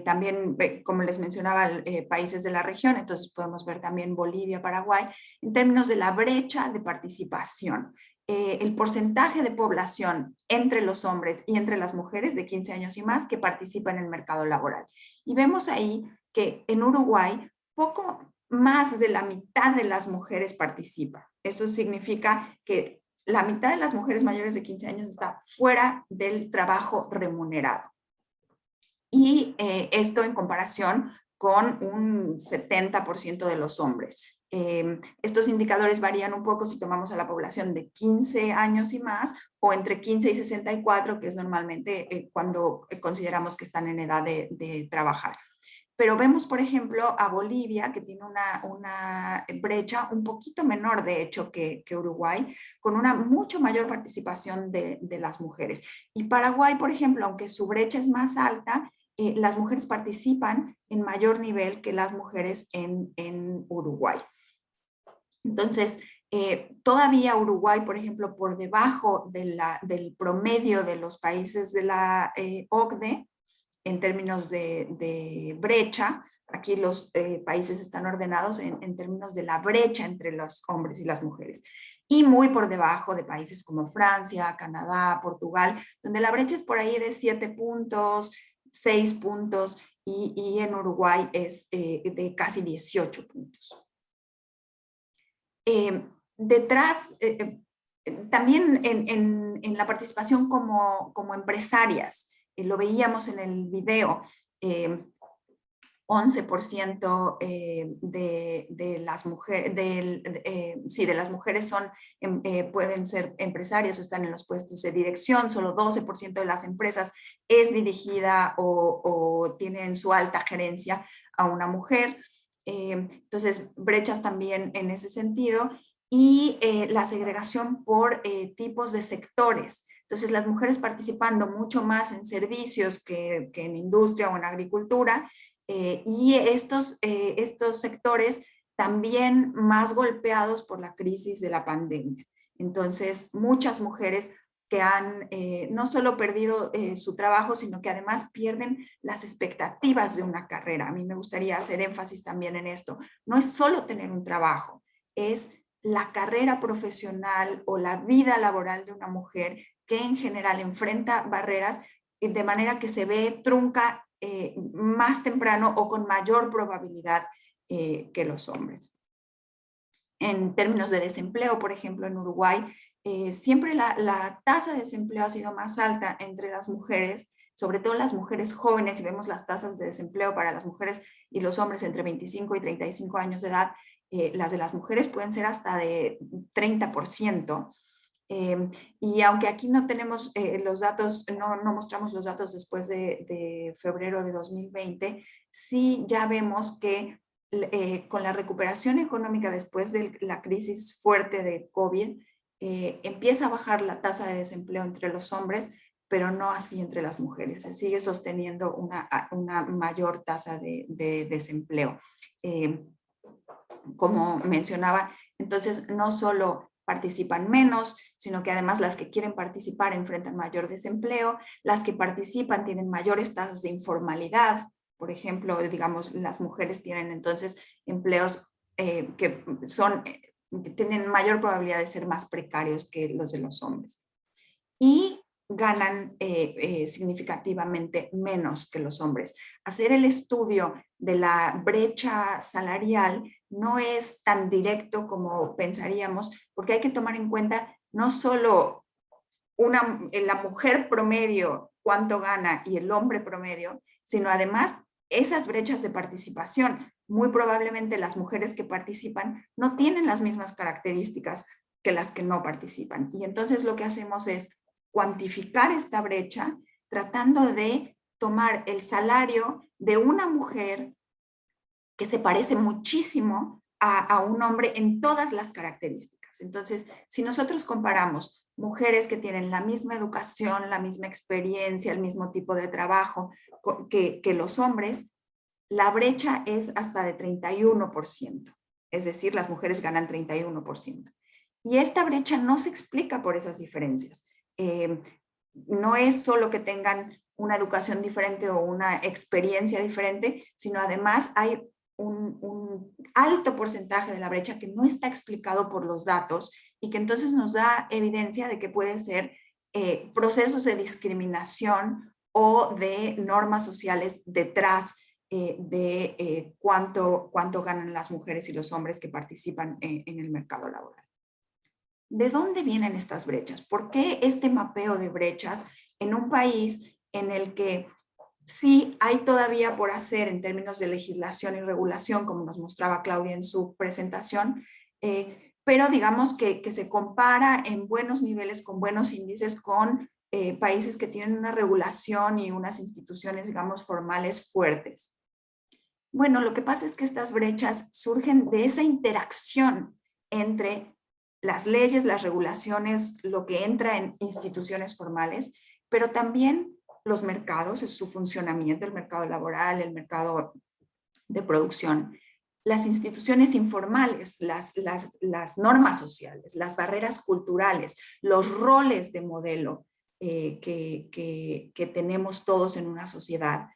también, como les mencionaba, países de la región, entonces podemos ver también Bolivia, Paraguay, en términos de la brecha de participación. El porcentaje de población entre los hombres y entre las mujeres de 15 años y más que participan en el mercado laboral. Y vemos ahí que en Uruguay poco más de la mitad de las mujeres participan. Eso significa que la mitad de las mujeres mayores de 15 años está fuera del trabajo remunerado. Y esto en comparación con un 70% de los hombres. Estos indicadores varían un poco si tomamos a la población de 15 años y más o entre 15 y 64, que es normalmente cuando consideramos que están en edad de trabajar. Pero vemos, por ejemplo, a Bolivia, que tiene una brecha un poquito menor, de hecho, que Uruguay, con una mucho mayor participación de las mujeres. Y Paraguay, por ejemplo, aunque su brecha es más alta, las mujeres participan en mayor nivel que las mujeres en Uruguay. Entonces, todavía Uruguay, por ejemplo, por debajo del promedio de los países de la OCDE, en términos de brecha, aquí los países están ordenados en términos de la brecha entre los hombres y las mujeres. Y muy por debajo de países como Francia, Canadá, Portugal, donde la brecha es por ahí de 7 puntos, 6 puntos, y en Uruguay es de casi 18 puntos. También en la participación como empresarias, lo veíamos en el video, 11% de las mujeres, de las mujeres pueden ser empresarias o están en los puestos de dirección, solo 12% de las empresas es dirigida o tiene en su alta gerencia a una mujer. Entonces, brechas también en ese sentido, y la segregación por tipos de sectores. Entonces, las mujeres participando mucho más en servicios que en industria o en agricultura, y estos sectores también más golpeados por la crisis de la pandemia. Entonces, muchas mujeres que han no solo perdido su trabajo, sino que además pierden las expectativas de una carrera. A mí me gustaría hacer énfasis también en esto. No es solo tener un trabajo, es la carrera profesional o la vida laboral de una mujer que en general enfrenta barreras de manera que se ve trunca más temprano o con mayor probabilidad que los hombres. En términos de desempleo, por ejemplo, en Uruguay, siempre la tasa de desempleo ha sido más alta entre las mujeres, sobre todo las mujeres jóvenes, y vemos las tasas de desempleo para las mujeres y los hombres entre 25 y 35 años de edad, las de las mujeres pueden ser hasta de 30%. Y aunque aquí no tenemos los datos, no mostramos los datos después de febrero de 2020, sí ya vemos que con la recuperación económica después de la crisis fuerte de COVID, empieza a bajar la tasa de desempleo entre los hombres, pero no así entre las mujeres. Se sigue sosteniendo una mayor tasa de desempleo. Como mencionaba, entonces no solo participan menos, sino que además las que quieren participar enfrentan mayor desempleo, las que participan tienen mayores tasas de informalidad. Por ejemplo, digamos, las mujeres tienen entonces empleos que tienen mayor probabilidad de ser más precarios que los de los hombres. Y ganan significativamente menos que los hombres. Hacer el estudio de la brecha salarial no es tan directo como pensaríamos, porque hay que tomar en cuenta no solo la mujer promedio cuánto gana y el hombre promedio, sino además esas brechas de participación. Muy probablemente las mujeres que participan no tienen las mismas características que las que no participan. Y entonces lo que hacemos es cuantificar esta brecha tratando de tomar el salario de una mujer que se parece muchísimo a un hombre en todas las características. Entonces, si nosotros comparamos mujeres que tienen la misma educación, la misma experiencia, el mismo tipo de trabajo que los hombres, la brecha es hasta de 31%. Es decir, las mujeres ganan 31%. Y esta brecha no se explica por esas diferencias. No es solo que tengan una educación diferente o una experiencia diferente, sino además hay un alto porcentaje de la brecha que no está explicado por los datos y que entonces nos da evidencia de que puede ser procesos de discriminación o de normas sociales detrás de cuánto ganan las mujeres y los hombres que participan en el mercado laboral. ¿De dónde vienen estas brechas? ¿Por qué este mapeo de brechas en un país en el que sí hay todavía por hacer en términos de legislación y regulación, como nos mostraba Claudia en su presentación, pero digamos que se compara en buenos niveles, con buenos índices, con países que tienen una regulación y unas instituciones, digamos, formales fuertes? Bueno, lo que pasa es que estas brechas surgen de esa interacción entre las leyes, las regulaciones, lo que entra en instituciones formales, pero también los mercados, su funcionamiento, el mercado laboral, el mercado de producción, las instituciones informales, las normas sociales, las barreras culturales, los roles de modelo que tenemos todos en una sociedad,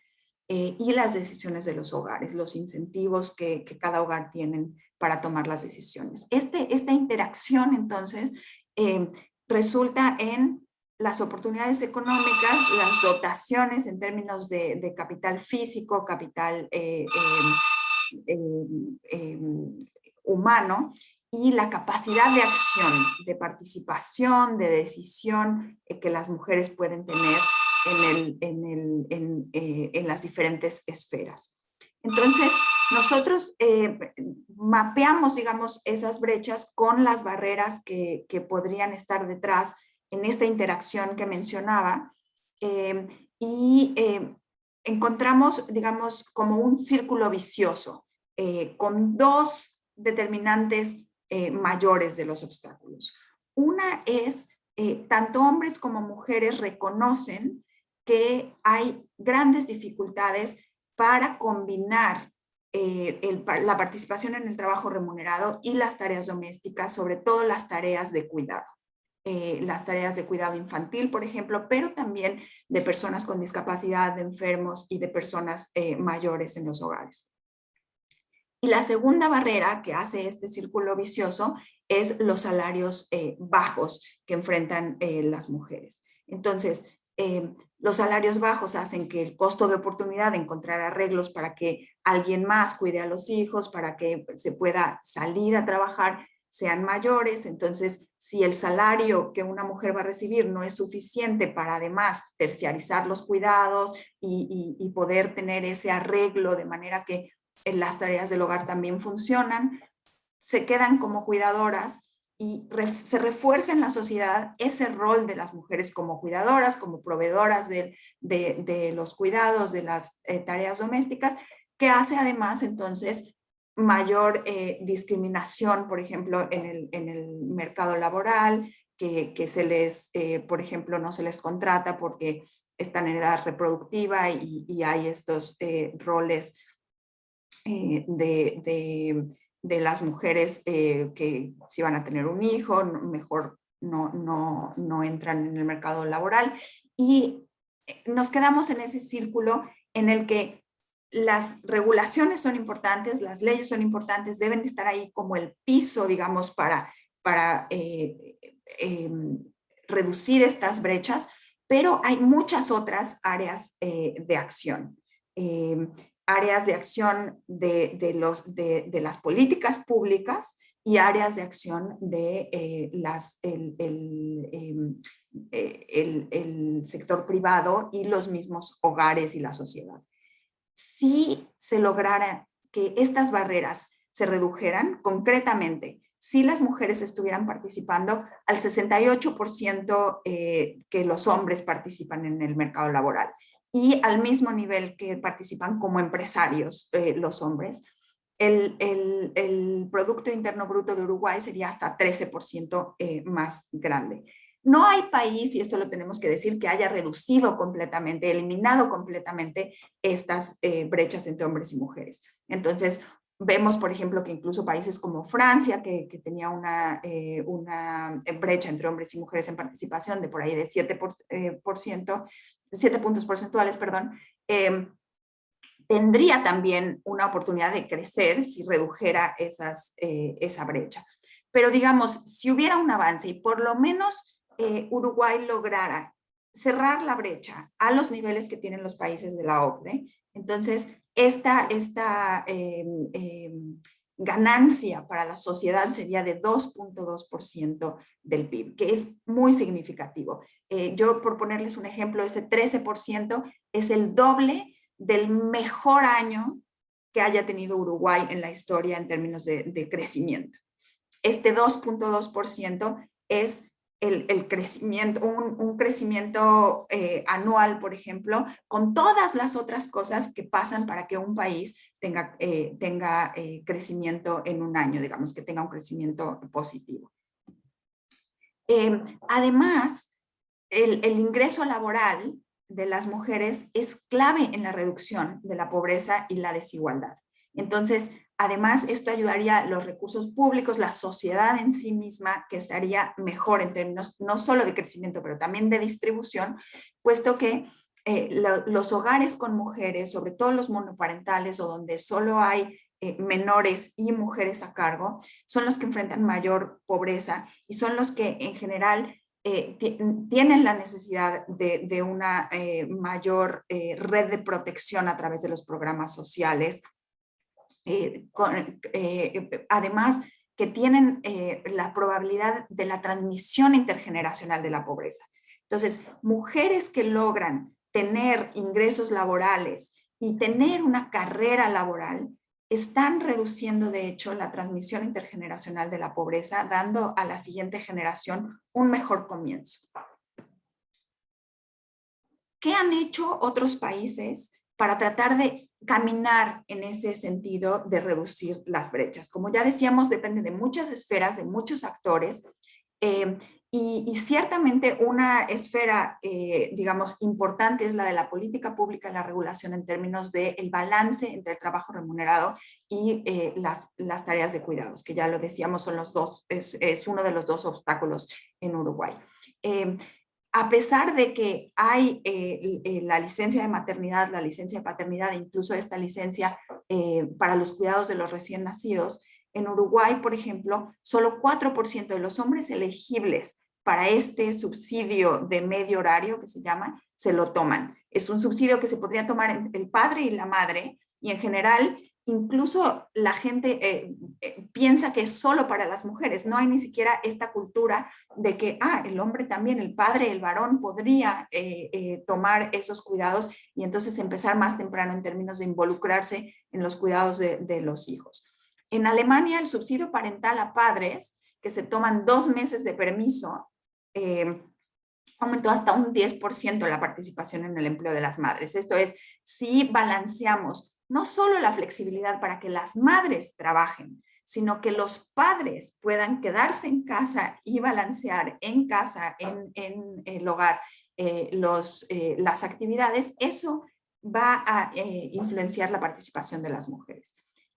y las decisiones de los hogares, los incentivos que cada hogar tienen para tomar las decisiones. Esta interacción, entonces, resulta en las oportunidades económicas, las dotaciones en términos de capital físico, capital humano, y la capacidad de acción, de participación, de decisión que las mujeres pueden tener en las diferentes esferas. Entonces, nosotros mapeamos, digamos, esas brechas con las barreras que podrían estar detrás en esta interacción que mencionaba, y encontramos, digamos, como un círculo vicioso con dos determinantes mayores de los obstáculos. Una es, tanto hombres como mujeres reconocen que hay grandes dificultades para combinar la participación en el trabajo remunerado y las tareas domésticas, sobre todo las tareas de cuidado. las tareas de cuidado infantil, por ejemplo, pero también de personas con discapacidad, de enfermos y de personas mayores en los hogares. Y la segunda barrera que hace este círculo vicioso es los salarios bajos que enfrentan las mujeres. Entonces, los salarios bajos hacen que el costo de oportunidad de encontrar arreglos para que alguien más cuide a los hijos, para que se pueda salir a trabajar, sean mayores. Entonces, si el salario que una mujer va a recibir no es suficiente para además terciarizar los cuidados y poder tener ese arreglo de manera que las tareas del hogar también funcionan, se quedan como cuidadoras y se refuerza en la sociedad ese rol de las mujeres como cuidadoras, como proveedoras de los cuidados, de las tareas domésticas, que hace además entonces mayor discriminación, por ejemplo, en el mercado laboral, que se les, por ejemplo, no se les contrata porque están en edad reproductiva y hay estos roles de las mujeres que si van a tener un hijo, mejor no entran en el mercado laboral. Y nos quedamos en ese círculo en el que las regulaciones son importantes, las leyes son importantes, deben estar ahí como el piso, digamos, para reducir estas brechas, pero hay muchas otras áreas de acción. Áreas de acción de las políticas públicas y áreas de acción de el sector privado y los mismos hogares y la sociedad. Si se lograra que estas barreras se redujeran concretamente, si las mujeres estuvieran participando al 68% que los hombres participan en el mercado laboral, y al mismo nivel que participan como empresarios los hombres, el Producto Interno Bruto de Uruguay sería hasta 13% más grande. No hay país, y esto lo tenemos que decir, que haya reducido completamente, eliminado completamente estas brechas entre hombres y mujeres. Entonces, vemos, por ejemplo, que incluso países como Francia, que tenía una brecha entre hombres y mujeres en participación de por ahí de 7 puntos porcentuales, perdón, tendría también una oportunidad de crecer si redujera esa brecha. Pero digamos, si hubiera un avance y por lo menos Uruguay lograra cerrar la brecha a los niveles que tienen los países de la OCDE, entonces esta ganancia para la sociedad sería de 2.2% del PIB, que es muy significativo. Yo, por ponerles un ejemplo, este 13% es el doble del mejor año que haya tenido Uruguay en la historia en términos de crecimiento. Este 2.2% es el crecimiento, un crecimiento anual, por ejemplo, con todas las otras cosas que pasan para que un país tenga crecimiento en un año, digamos, que tenga un crecimiento positivo. Además, el ingreso laboral de las mujeres es clave en la reducción de la pobreza y la desigualdad. Entonces, además, esto ayudaría a los recursos públicos, la sociedad en sí misma, que estaría mejor en términos no solo de crecimiento, pero también de distribución, puesto que los hogares con mujeres, sobre todo los monoparentales o donde solo hay menores y mujeres a cargo, son los que enfrentan mayor pobreza y son los que en general tienen la necesidad de una mayor red de protección a través de los programas sociales. Además, que tienen la probabilidad de la transmisión intergeneracional de la pobreza. Entonces, mujeres que logran tener ingresos laborales y tener una carrera laboral están reduciendo, de hecho, la transmisión intergeneracional de la pobreza, dando a la siguiente generación un mejor comienzo. ¿Qué han hecho otros países para tratar de caminar en ese sentido de reducir las brechas? Como ya decíamos, depende de muchas esferas, de muchos actores. Y ciertamente una esfera, digamos, importante es la de la política pública y la regulación en términos del balance entre el trabajo remunerado y las tareas de cuidados, que ya lo decíamos, son los dos, es uno de los dos obstáculos en Uruguay. A pesar de que hay la licencia de maternidad, la licencia de paternidad e incluso esta licencia para los cuidados de los recién nacidos, en Uruguay, por ejemplo, solo 4% de los hombres elegibles para este subsidio de medio horario, que se llama, se lo toman. Es un subsidio que se podría tomar el padre y la madre, y en general, incluso la gente piensa que es solo para las mujeres. No hay ni siquiera esta cultura de que el hombre también, el padre, el varón, podría tomar esos cuidados y entonces empezar más temprano en términos de involucrarse en los cuidados de los hijos. En Alemania, el subsidio parental a padres, que se toman 2 meses de permiso, aumentó hasta un 10% la participación en el empleo de las madres. Esto es, si balanceamos no solo la flexibilidad para que las madres trabajen, sino que los padres puedan quedarse en casa y balancear en casa, en el hogar, las actividades, eso va a influenciar la participación de las mujeres.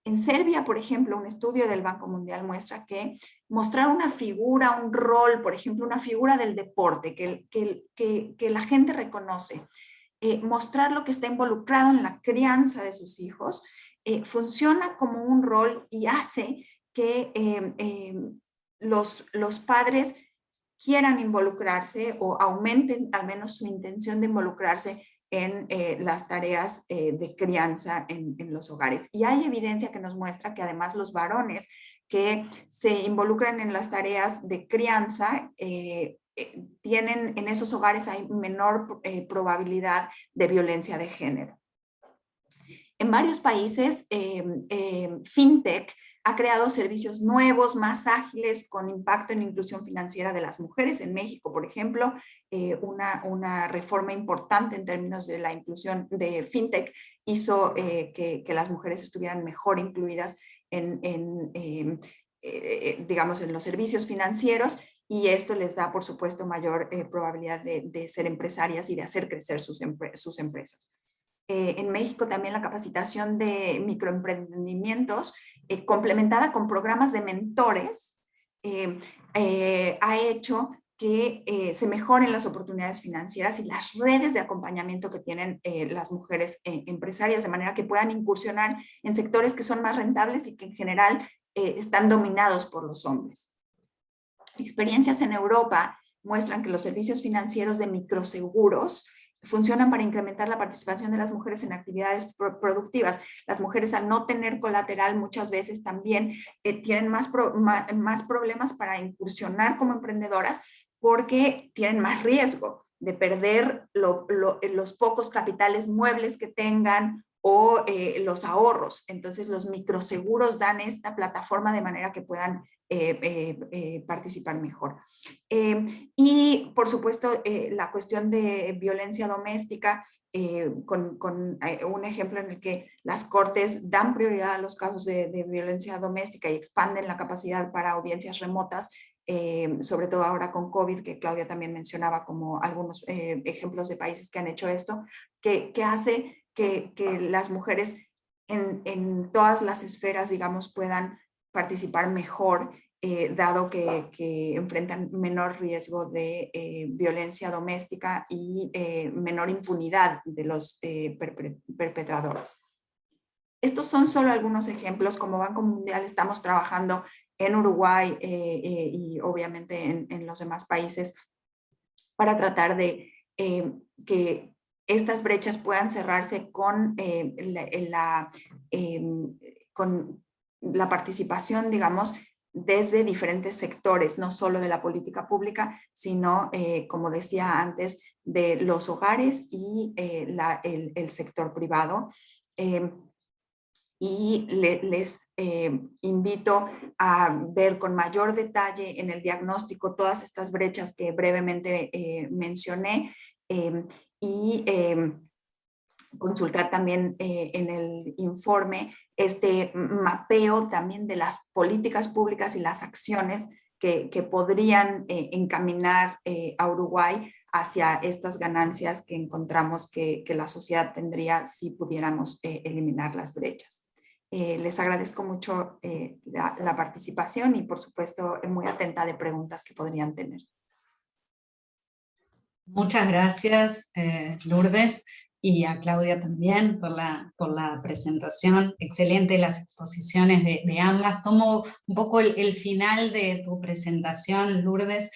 En Serbia, por ejemplo, un estudio del Banco Mundial muestra que mostrar una figura, un rol, por ejemplo, una figura del deporte que la gente reconoce, mostrar lo que está involucrado en la crianza de sus hijos, funciona como un rol y hace que los padres quieran involucrarse o aumenten al menos su intención de involucrarse en las tareas de crianza en los hogares. Y hay evidencia que nos muestra que además los varones que se involucran en las tareas de crianza tienen en esos hogares hay menor probabilidad de violencia de género. En varios países, FinTech ha creado servicios nuevos, más ágiles, con impacto en la inclusión financiera de las mujeres. En México, por ejemplo, una reforma importante en términos de la inclusión de FinTech hizo que las mujeres estuvieran mejor incluidas digamos, en los servicios financieros, y esto les da, por supuesto, mayor probabilidad de ser empresarias y de hacer crecer sus empresas. En México también la capacitación de microemprendimientos complementada con programas de mentores ha hecho que se mejoren las oportunidades financieras y las redes de acompañamiento que tienen las mujeres empresarias, de manera que puedan incursionar en sectores que son más rentables y que en general están dominados por los hombres. Experiencias en Europa muestran que los servicios financieros de microseguros funcionan para incrementar la participación de las mujeres en actividades productivas. Las mujeres, al no tener colateral, muchas veces también tienen más problemas para incursionar como emprendedoras porque tienen más riesgo de perder los pocos capitales muebles que tengan o los ahorros. Entonces los microseguros dan esta plataforma de manera que puedan participar mejor. Y por supuesto la cuestión de violencia doméstica, con un ejemplo en el que las cortes dan prioridad a los casos de violencia doméstica y expanden la capacidad para audiencias remotas, sobre todo ahora con COVID, que Claudia también mencionaba como algunos ejemplos de países que han hecho esto, que hace que las mujeres en todas las esferas, digamos, puedan participar mejor, dado que enfrentan menor riesgo de violencia doméstica y menor impunidad de los perpetradores. Estos son solo algunos ejemplos. Como Banco Mundial estamos trabajando en Uruguay y obviamente en los demás países para tratar de que estas brechas puedan cerrarse con la participación, digamos, desde diferentes sectores, no solo de la política pública, sino, como decía antes, de los hogares y el sector privado. Y les invito a ver con mayor detalle en el diagnóstico todas estas brechas que brevemente mencioné, y consultar también en el informe este mapeo también de las políticas públicas y las acciones que podrían encaminar a Uruguay hacia estas ganancias que encontramos que la sociedad tendría si pudiéramos eliminar las brechas. Les agradezco mucho la participación y por supuesto muy atenta de preguntas que podrían tener. Muchas gracias, Lourdes, y a Claudia también por la presentación. Excelente las exposiciones de ambas. Tomo un poco el final de tu presentación, Lourdes.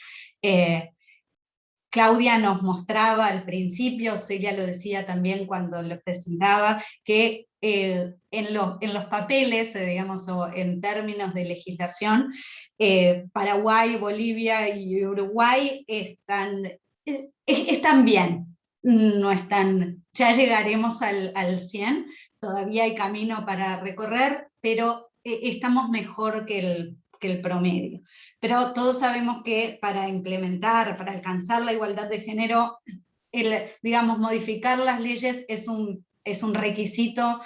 Claudia nos mostraba al principio, Celia lo decía también cuando lo presentaba, que en los papeles, digamos, o en términos de legislación, Paraguay, Bolivia y Uruguay están bien, no están, ya llegaremos al 100, todavía hay camino para recorrer, pero estamos mejor que el promedio. Pero todos sabemos que para implementar, para alcanzar la igualdad de género, digamos, modificar las leyes es un requisito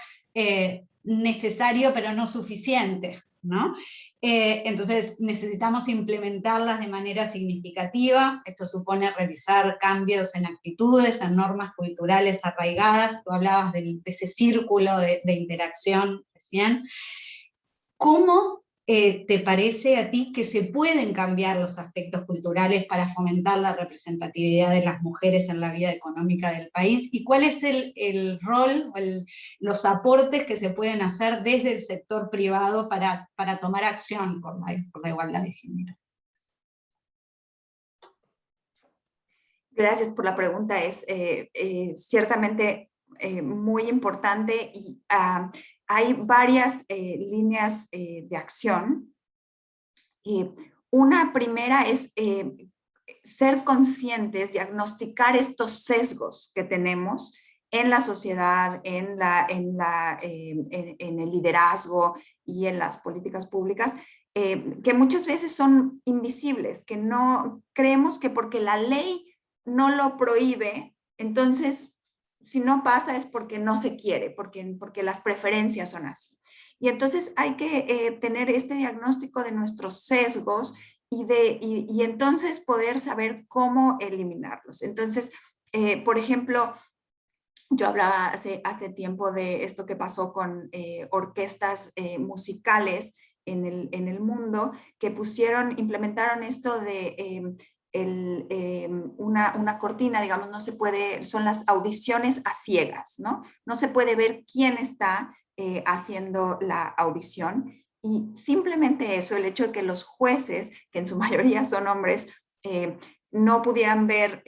necesario, pero no suficiente, ¿no? Entonces necesitamos implementarlas de manera significativa. Esto supone revisar cambios en actitudes, en normas culturales arraigadas. Tú hablabas de ese círculo de interacción recién. ¿Cómo te parece a ti que se pueden cambiar los aspectos culturales para fomentar la representatividad de las mujeres en la vida económica del país? ¿Y cuál es el rol o los aportes que se pueden hacer desde el sector privado para tomar acción por la igualdad de género? Gracias por la pregunta. Es ciertamente muy importante y hay varias líneas de acción. Una primera es ser conscientes, diagnosticar estos sesgos que tenemos en la sociedad, en el liderazgo y en las políticas públicas, que muchas veces son invisibles, que no creemos que porque la ley no lo prohíbe, entonces si no pasa es porque no se quiere, porque las preferencias son así. Y entonces hay que tener este diagnóstico de nuestros sesgos y entonces poder saber cómo eliminarlos. Entonces, por ejemplo, yo hablaba hace tiempo de esto que pasó con orquestas musicales en el mundo, que implementaron esto de una cortina, digamos, no se puede, son las audiciones a ciegas, ¿no? No se puede ver quién está haciendo la audición, y simplemente eso, el hecho de que los jueces, que en su mayoría son hombres, no pudieran ver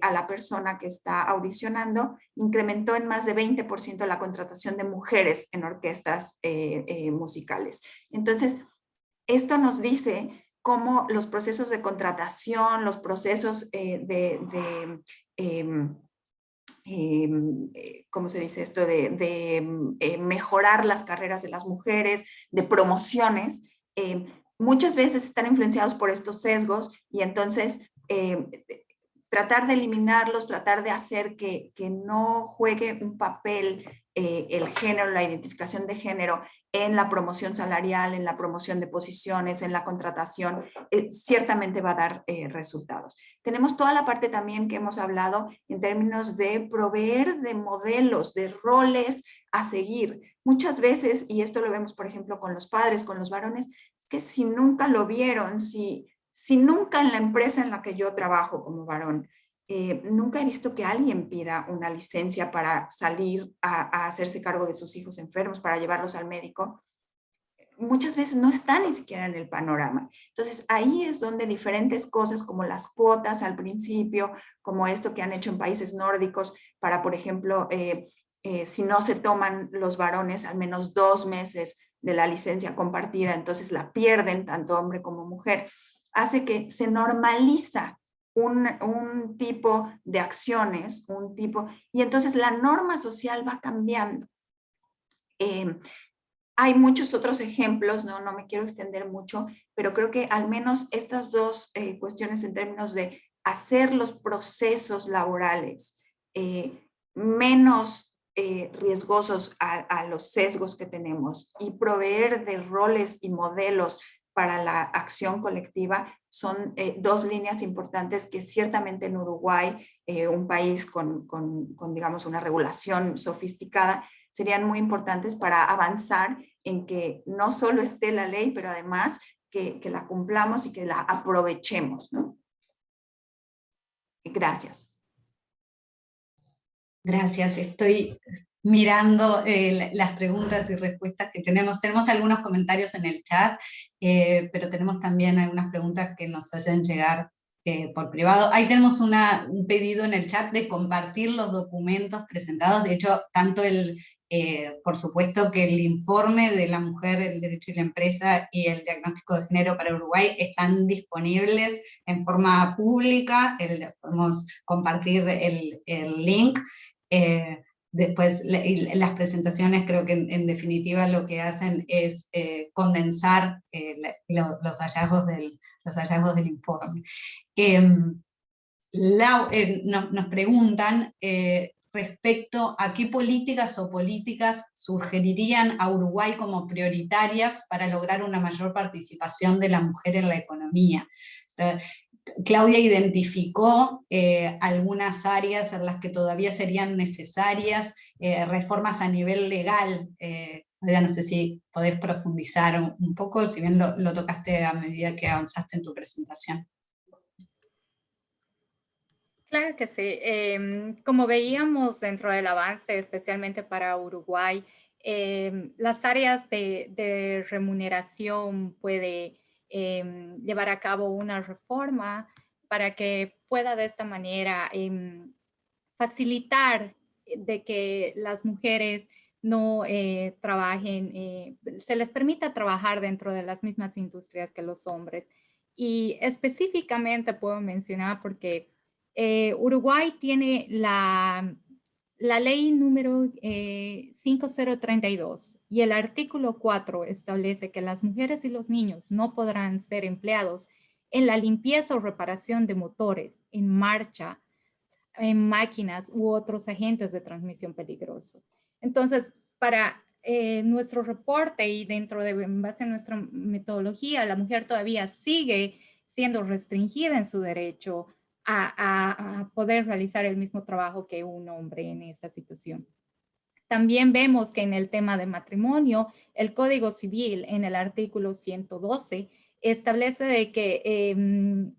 a la persona que está audicionando, incrementó en más de 20% la contratación de mujeres en orquestas musicales. Entonces, esto nos dice cómo los procesos de contratación, los procesos ¿cómo se dice esto? De mejorar las carreras de las mujeres, de promociones, muchas veces están influenciados por estos sesgos, y entonces tratar de eliminarlos, tratar de hacer que no juegue un papel el género, la identificación de género en la promoción salarial, en la promoción de posiciones, en la contratación, ciertamente va a dar resultados. Tenemos toda la parte también que hemos hablado en términos de proveer de modelos, de roles a seguir. Muchas veces, y esto lo vemos por ejemplo con los padres, con los varones, es que si nunca lo vieron, si nunca en la empresa en la que yo trabajo como varón, nunca he visto que alguien pida una licencia para salir a hacerse cargo de sus hijos enfermos, para llevarlos al médico, muchas veces no está ni siquiera en el panorama. Entonces ahí es donde diferentes cosas como las cuotas al principio, como esto que han hecho en países nórdicos para, por ejemplo, si no se toman los varones al menos 2 meses de la licencia compartida, entonces la pierden tanto hombre como mujer, hace que se normaliza un tipo de acciones, y entonces la norma social va cambiando. Hay muchos otros ejemplos, no me quiero extender mucho, pero creo que al menos estas dos cuestiones en términos de hacer los procesos laborales menos riesgosos a los sesgos que tenemos y proveer de roles y modelos para la acción colectiva son dos líneas importantes que ciertamente en Uruguay, un país con, digamos, una regulación sofisticada, serían muy importantes para avanzar en que no solo esté la ley, pero además que la cumplamos y que la aprovechemos, ¿no? Gracias. Gracias, estoy mirando las preguntas y respuestas que tenemos. Tenemos algunos comentarios en el chat, pero tenemos también algunas preguntas que nos hacen llegar por privado. Ahí tenemos un pedido en el chat de compartir los documentos presentados. De hecho, tanto por supuesto que el informe de la mujer, el derecho y la empresa y el diagnóstico de género para Uruguay están disponibles en forma pública. Podemos compartir el link. Después las presentaciones creo que en definitiva lo que hacen es condensar los hallazgos del informe. Nos preguntan respecto a qué políticas o políticas sugerirían a Uruguay como prioritarias para lograr una mayor participación de la mujer en la economía. Claudia identificó algunas áreas en las que todavía serían necesarias reformas a nivel legal. No sé si podés profundizar un poco, si bien lo tocaste a medida que avanzaste en tu presentación. Claro que sí. Como veíamos dentro del avance, especialmente para Uruguay, las áreas de remuneración puede llevar a cabo una reforma para que pueda de esta manera facilitar de que las mujeres no trabajen, se les permita trabajar dentro de las mismas industrias que los hombres. Y específicamente puedo mencionar porque Uruguay tiene la ley número 5032 y el artículo 4 establece que las mujeres y los niños no podrán ser empleados en la limpieza o reparación de motores en marcha, en máquinas u otros agentes de transmisión peligroso. Entonces, para nuestro reporte y en base a nuestra metodología, la mujer todavía sigue siendo restringida en su derecho a poder realizar el mismo trabajo que un hombre en esta situación. También vemos que en el tema de matrimonio, el Código Civil en el artículo 112 establece de que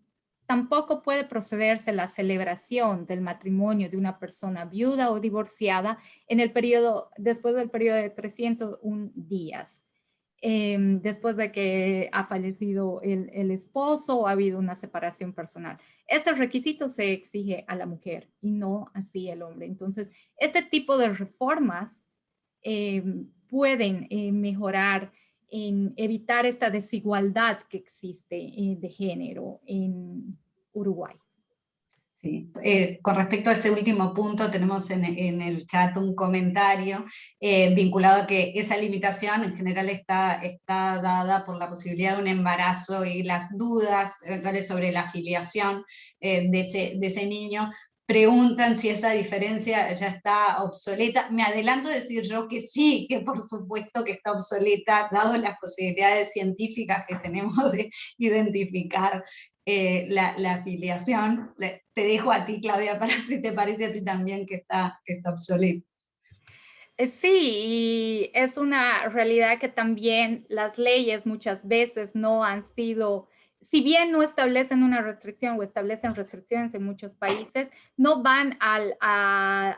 tampoco puede procederse la celebración del matrimonio de una persona viuda o divorciada en el periodo, después del periodo de 301 días. Después de que ha fallecido el esposo o ha habido una separación personal. Este requisito se exige a la mujer y no así el hombre. Entonces, este tipo de reformas pueden mejorar en evitar esta desigualdad que existe de género en Uruguay. Sí. Con respecto a ese último punto, tenemos en el chat un comentario vinculado a que esa limitación en general está dada por la posibilidad de un embarazo y las dudas sobre la filiación de ese niño. Preguntan si esa diferencia ya está obsoleta. Me adelanto a decir yo que sí, que por supuesto que está obsoleta, dado las posibilidades científicas que tenemos de identificar la afiliación. Te dejo a ti, Claudia, para si te parece a ti también que está obsoleto. Sí, y es una realidad que también las leyes muchas veces no han sido, si bien no establecen una restricción o establecen restricciones en muchos países, no van al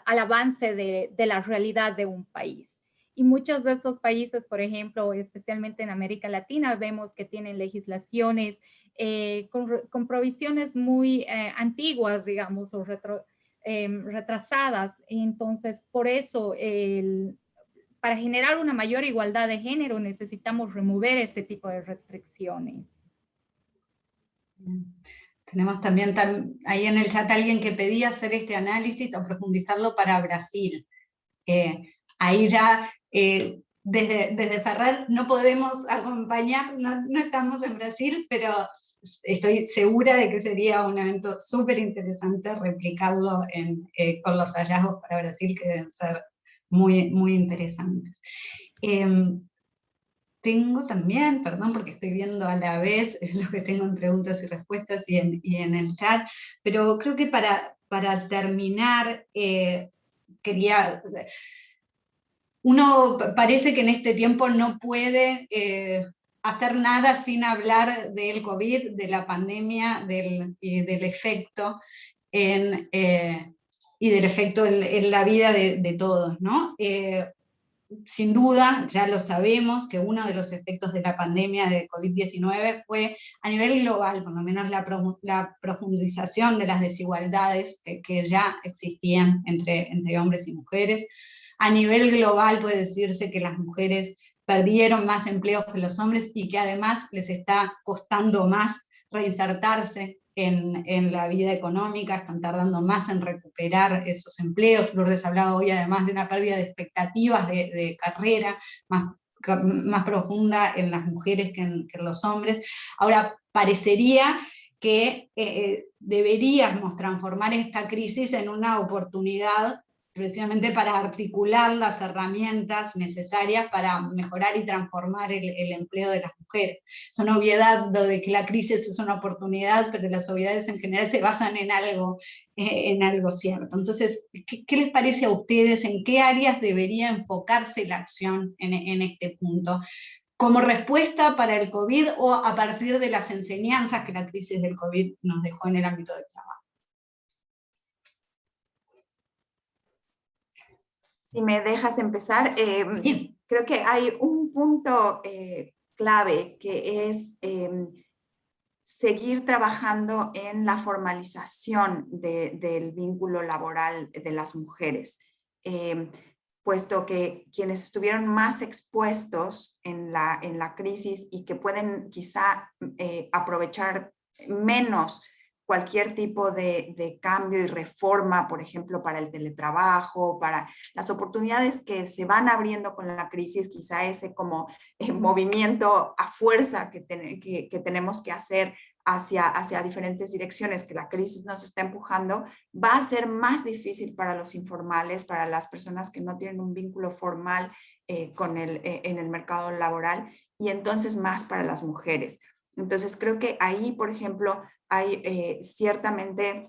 avance de la realidad de un país. Y muchos de estos países, por ejemplo, especialmente en América Latina, vemos que tienen legislaciones con provisiones muy antiguas, digamos, o retrasadas. Entonces, por eso, para generar una mayor igualdad de género, necesitamos remover este tipo de restricciones. Tenemos también ahí en el chat alguien que pedía hacer este análisis o profundizarlo para Brasil. Ahí ya desde Ferrer no podemos acompañar, no estamos en Brasil, pero estoy segura de que sería un evento súper interesante replicarlo con los hallazgos para Brasil, que deben ser muy, muy interesantes. tengo también, perdón porque estoy viendo a la vez lo que tengo en preguntas y respuestas y en el chat, pero creo que para terminar, quería... Uno parece que en este tiempo no puede hacer nada sin hablar del COVID, de la pandemia, del efecto y del efecto en la vida de todos, ¿no? Sin duda, ya lo sabemos, que uno de los efectos de la pandemia de COVID-19 fue a nivel global, por lo menos la profundización de las desigualdades que ya existían entre hombres y mujeres. A nivel global puede decirse que las mujeres perdieron más empleos que los hombres y que además les está costando más reinsertarse en la vida económica, están tardando más en recuperar esos empleos. Lourdes hablaba hoy además de una pérdida de expectativas de carrera más profunda en las mujeres que en los hombres. Ahora, parecería que deberíamos transformar esta crisis en una oportunidad precisamente para articular las herramientas necesarias para mejorar y transformar el empleo de las mujeres. Es una obviedad lo de que la crisis es una oportunidad, pero las obviedades en general se basan en algo cierto. Entonces, ¿qué les parece a ustedes? ¿En qué áreas debería enfocarse la acción en este punto? ¿Como respuesta para el COVID o a partir de las enseñanzas que la crisis del COVID nos dejó en el ámbito del trabajo? Si me dejas empezar, creo que hay un punto clave que es seguir trabajando en la formalización del vínculo laboral de las mujeres, puesto que quienes estuvieron más expuestos en la crisis y que pueden quizá aprovechar menos cualquier tipo de cambio y reforma, por ejemplo, para el teletrabajo, para las oportunidades que se van abriendo con la crisis, quizá ese como movimiento a fuerza que tenemos que hacer hacia diferentes direcciones que la crisis nos está empujando, va a ser más difícil para los informales, para las personas que no tienen un vínculo formal en el mercado laboral, y entonces más para las mujeres. Entonces creo que ahí, por ejemplo, hay ciertamente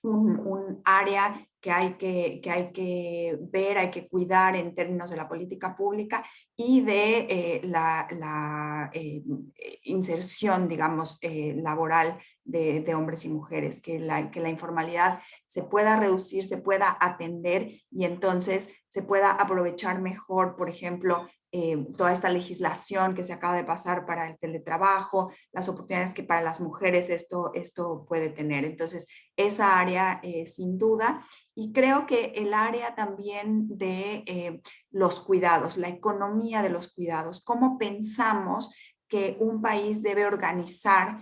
un área que hay que ver, hay que cuidar en términos de la política pública y de la inserción, digamos, laboral de hombres y mujeres, que la informalidad se pueda reducir, se pueda atender y entonces se pueda aprovechar mejor, por ejemplo, toda esta legislación que se acaba de pasar para el teletrabajo, las oportunidades que para las mujeres esto puede tener. Entonces, esa área sin duda. Y creo que el área también de los cuidados, la economía de los cuidados, cómo pensamos que un país debe organizar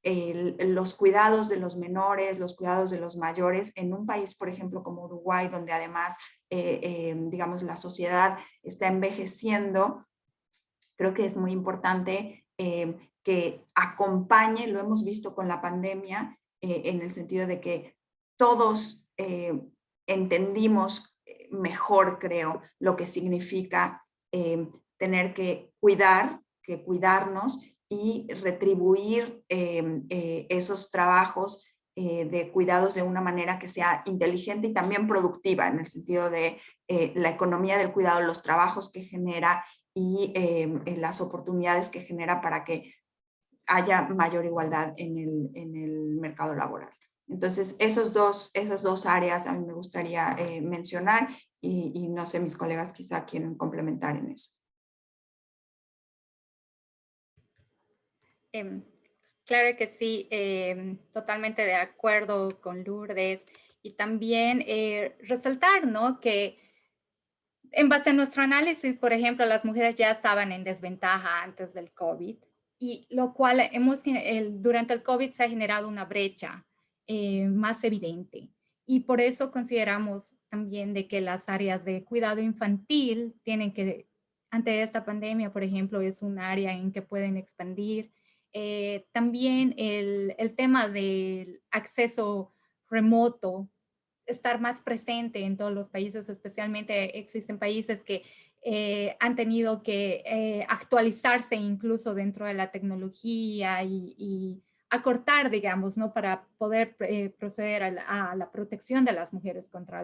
los cuidados de los menores, los cuidados de los mayores, en un país, por ejemplo, como Uruguay, donde además, digamos, la sociedad está envejeciendo. Creo que es muy importante que acompañe, lo hemos visto con la pandemia, en el sentido de que todos entendimos mejor, creo, lo que significa tener que cuidarnos y retribuir esos trabajos de cuidados de una manera que sea inteligente y también productiva, en el sentido de la economía del cuidado, los trabajos que genera y las oportunidades que genera para que haya mayor igualdad en el mercado laboral. Entonces, esas dos áreas a mí me gustaría mencionar y no sé, mis colegas quizá quieren complementar en eso. Claro que sí, totalmente de acuerdo con Lourdes. Y también resaltar, ¿no?, que en base a nuestro análisis, por ejemplo, las mujeres ya estaban en desventaja antes del COVID, y lo cual durante el COVID se ha generado una brecha más evidente. Y por eso consideramos también de que las áreas de cuidado infantil tienen que, ante esta pandemia, por ejemplo, es un área en que pueden expandir. También el tema del acceso remoto, estar más presente en todos los países, especialmente existen países que han tenido que actualizarse incluso dentro de la tecnología y acortar, digamos, ¿no? Para poder proceder a la protección de las mujeres contra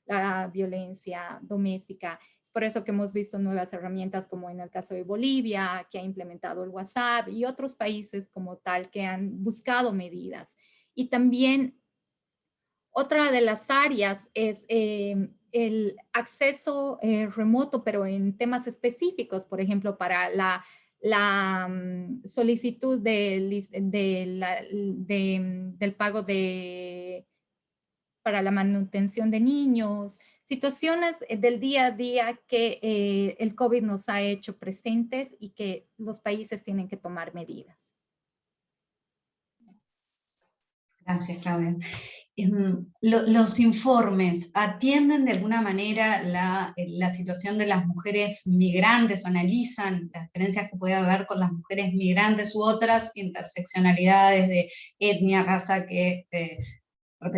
la violencia doméstica. Es por eso que hemos visto nuevas herramientas como en el caso de Bolivia, que ha implementado el WhatsApp, y otros países como tal que han buscado medidas. Y también otra de las áreas es el acceso remoto, pero en temas específicos, por ejemplo, para la solicitud del pago para la manutención de niños, situaciones del día a día que el COVID nos ha hecho presentes y que los países tienen que tomar medidas. Gracias, Claudia. Los informes atienden de alguna manera la situación de las mujeres migrantes, o analizan las diferencias que puede haber con las mujeres migrantes u otras interseccionalidades de etnia, raza que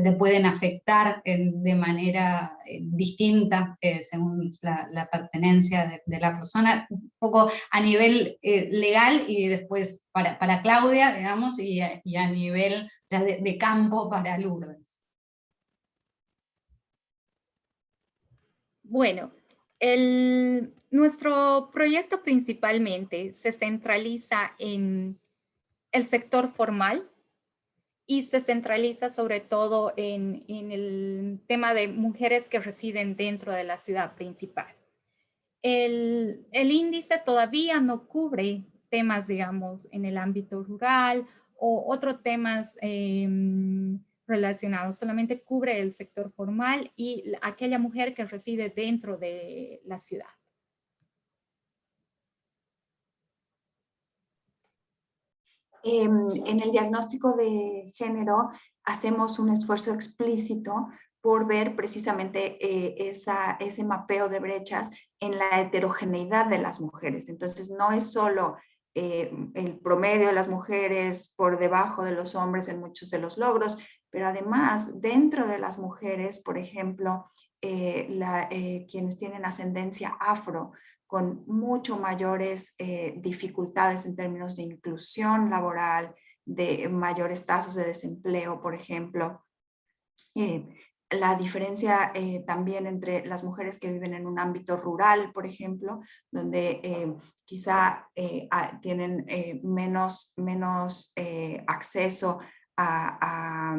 le pueden afectar de manera distinta según la pertenencia de la persona, un poco a nivel legal, y después para Claudia, digamos, y a nivel ya de campo para Lourdes. Bueno, nuestro proyecto principalmente se centraliza en el sector formal y se centraliza sobre todo en el tema de mujeres que residen dentro de la ciudad principal. El índice todavía no cubre temas, digamos, en el ámbito rural o otros temas relacionados, solamente cubre el sector formal y aquella mujer que reside dentro de la ciudad. En el diagnóstico de género hacemos un esfuerzo explícito por ver precisamente ese mapeo de brechas en la heterogeneidad de las mujeres. Entonces, no es solo el promedio de las mujeres por debajo de los hombres en muchos de los logros, pero además, dentro de las mujeres, por ejemplo, quienes tienen ascendencia afro, con mucho mayores dificultades en términos de inclusión laboral, de mayores tasas de desempleo, por ejemplo. La diferencia también entre las mujeres que viven en un ámbito rural, por ejemplo, donde quizá tienen menos acceso a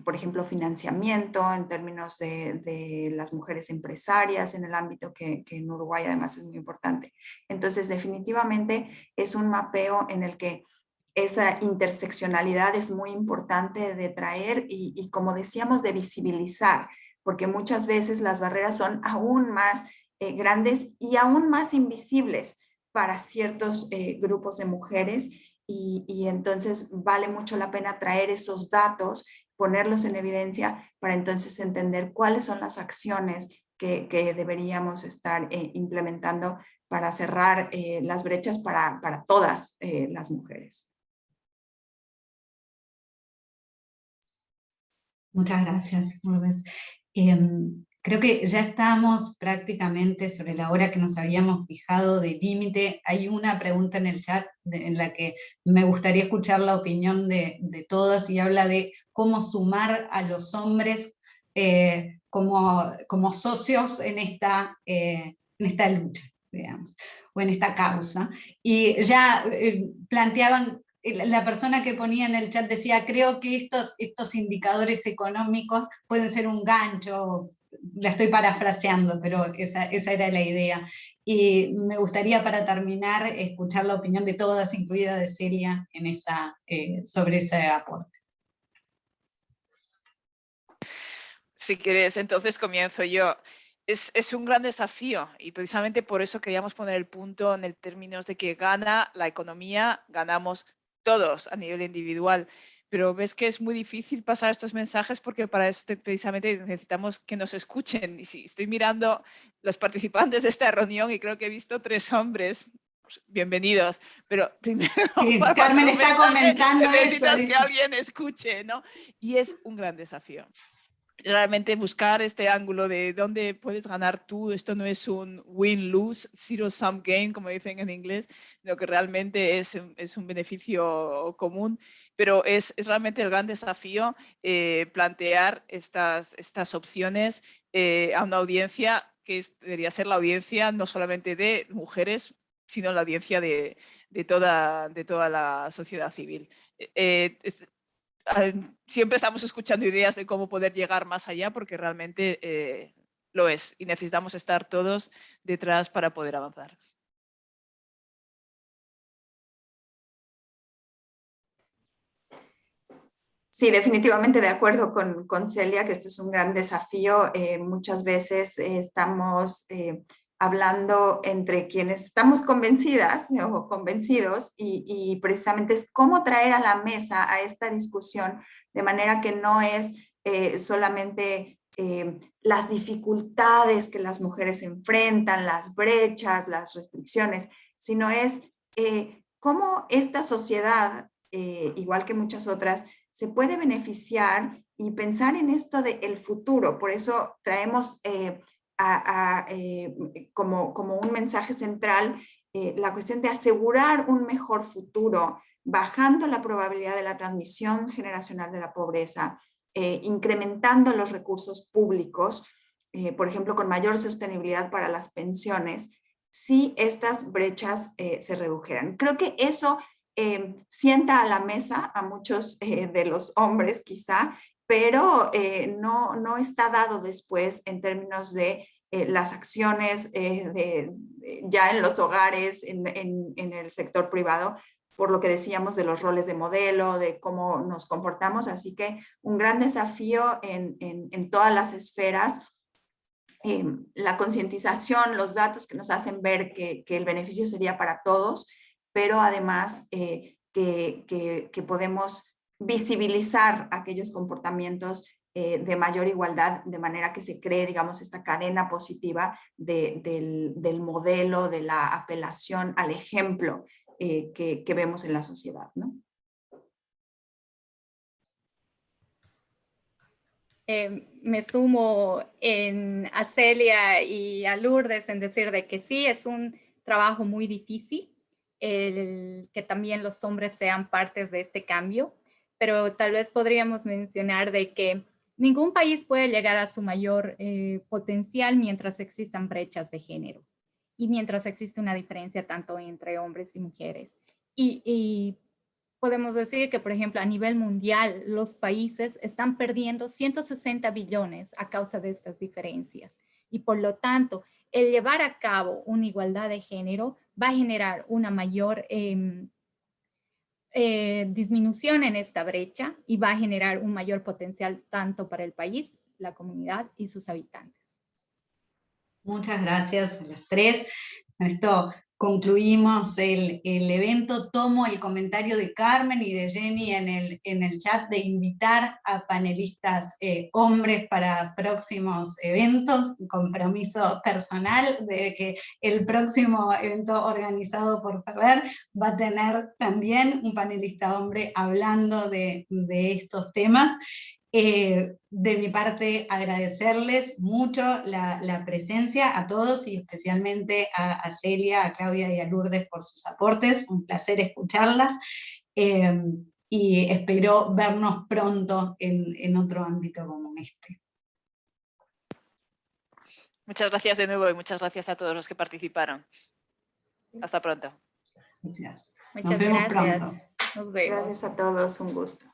por ejemplo, financiamiento en términos de las mujeres empresarias en el ámbito que en Uruguay además es muy importante. Entonces, definitivamente es un mapeo en el que esa interseccionalidad es muy importante de traer y como decíamos, de visibilizar, porque muchas veces las barreras son aún más grandes y aún más invisibles para ciertos grupos de mujeres y entonces vale mucho la pena traer esos datos, ponerlos en evidencia para entonces entender cuáles son las acciones que deberíamos estar implementando para cerrar las brechas para todas las mujeres. Muchas gracias, Lourdes. Creo que ya estamos prácticamente sobre la hora que nos habíamos fijado de límite. Hay una pregunta en el chat en la que me gustaría escuchar la opinión de todos, y habla de cómo sumar a los hombres como socios en esta lucha, digamos, o en esta causa. Y ya planteaban, la persona que ponía en el chat decía, creo que estos indicadores económicos pueden ser un gancho. La estoy parafraseando, pero esa era la idea. Y me gustaría, para terminar, escuchar la opinión de todas, incluida de Celia, sobre ese aporte. Si quieres, entonces comienzo yo. Es un gran desafío y precisamente por eso queríamos poner el punto en el términos de que gana la economía, ganamos todos a nivel individual. Pero ves que es muy difícil pasar estos mensajes porque para esto precisamente necesitamos que nos escuchen. Y si estoy mirando los participantes de esta reunión y creo que he visto 3 hombres, pues, bienvenidos. Pero primero, sí, para Carmen está mensaje, comentando necesitas eso, que alguien escuche, ¿no? Y es un gran desafío. realmente buscar este ángulo de dónde puedes ganar tú. Esto no es un win-lose, zero-sum game, como dicen en inglés, sino que realmente es un beneficio común, pero es realmente el gran desafío plantear estas opciones a una audiencia que debería ser la audiencia no solamente de mujeres, sino la audiencia de toda la sociedad civil. Siempre estamos escuchando ideas de cómo poder llegar más allá, porque realmente lo es, y necesitamos estar todos detrás para poder avanzar. Sí, definitivamente de acuerdo con Celia, que esto es un gran desafío. Muchas veces estamos hablando entre quienes estamos convencidas o convencidos y precisamente es cómo traer a la mesa a esta discusión de manera que no es solamente las dificultades que las mujeres enfrentan, las brechas, las restricciones, sino es cómo esta sociedad, igual que muchas otras, se puede beneficiar y pensar en esto del futuro. Por eso traemos como un mensaje central la cuestión de asegurar un mejor futuro, bajando la probabilidad de la transmisión generacional de la pobreza, incrementando los recursos públicos, por ejemplo, con mayor sostenibilidad para las pensiones, si estas brechas se redujeran. Creo que eso sienta a la mesa a muchos de los hombres quizá, pero no está dado después en términos de las acciones ya en los hogares, en el sector privado, por lo que decíamos de los roles de modelo, de cómo nos comportamos. Así que un gran desafío en todas las esferas. La concientización, los datos que nos hacen ver que el beneficio sería para todos, pero además que podemos visibilizar aquellos comportamientos de mayor igualdad, de manera que se cree, digamos, esta cadena positiva del modelo, de la apelación al ejemplo que vemos en la sociedad, ¿no? Me sumo a Celia y a Lourdes en decir de que sí, es un trabajo muy difícil, que también los hombres sean partes de este cambio, pero tal vez podríamos mencionar de que ningún país puede llegar a su mayor potencial mientras existan brechas de género y mientras existe una diferencia tanto entre hombres y mujeres. Y podemos decir que, por ejemplo, a nivel mundial, los países están perdiendo 160 billones a causa de estas diferencias. Y por lo tanto, el llevar a cabo una igualdad de género va a generar una mayor disminución en esta brecha y va a generar un mayor potencial tanto para el país, la comunidad y sus habitantes. Muchas gracias a las tres. Con esto concluimos el evento. Tomo el comentario de Carmen y de Jenny en el chat de invitar a panelistas hombres para próximos eventos. Un compromiso personal de que el próximo evento organizado por Ferrer va a tener también un panelista hombre hablando de estos temas. De mi parte, agradecerles mucho la presencia a todos y especialmente a Celia, a Claudia y a Lourdes por sus aportes. Un placer escucharlas y espero vernos pronto en otro ámbito como este. Muchas gracias de nuevo y muchas gracias a todos los que participaron. Hasta pronto. Gracias. Muchas Nos vemos gracias. pronto. Nos vemos. Gracias a todos, un gusto.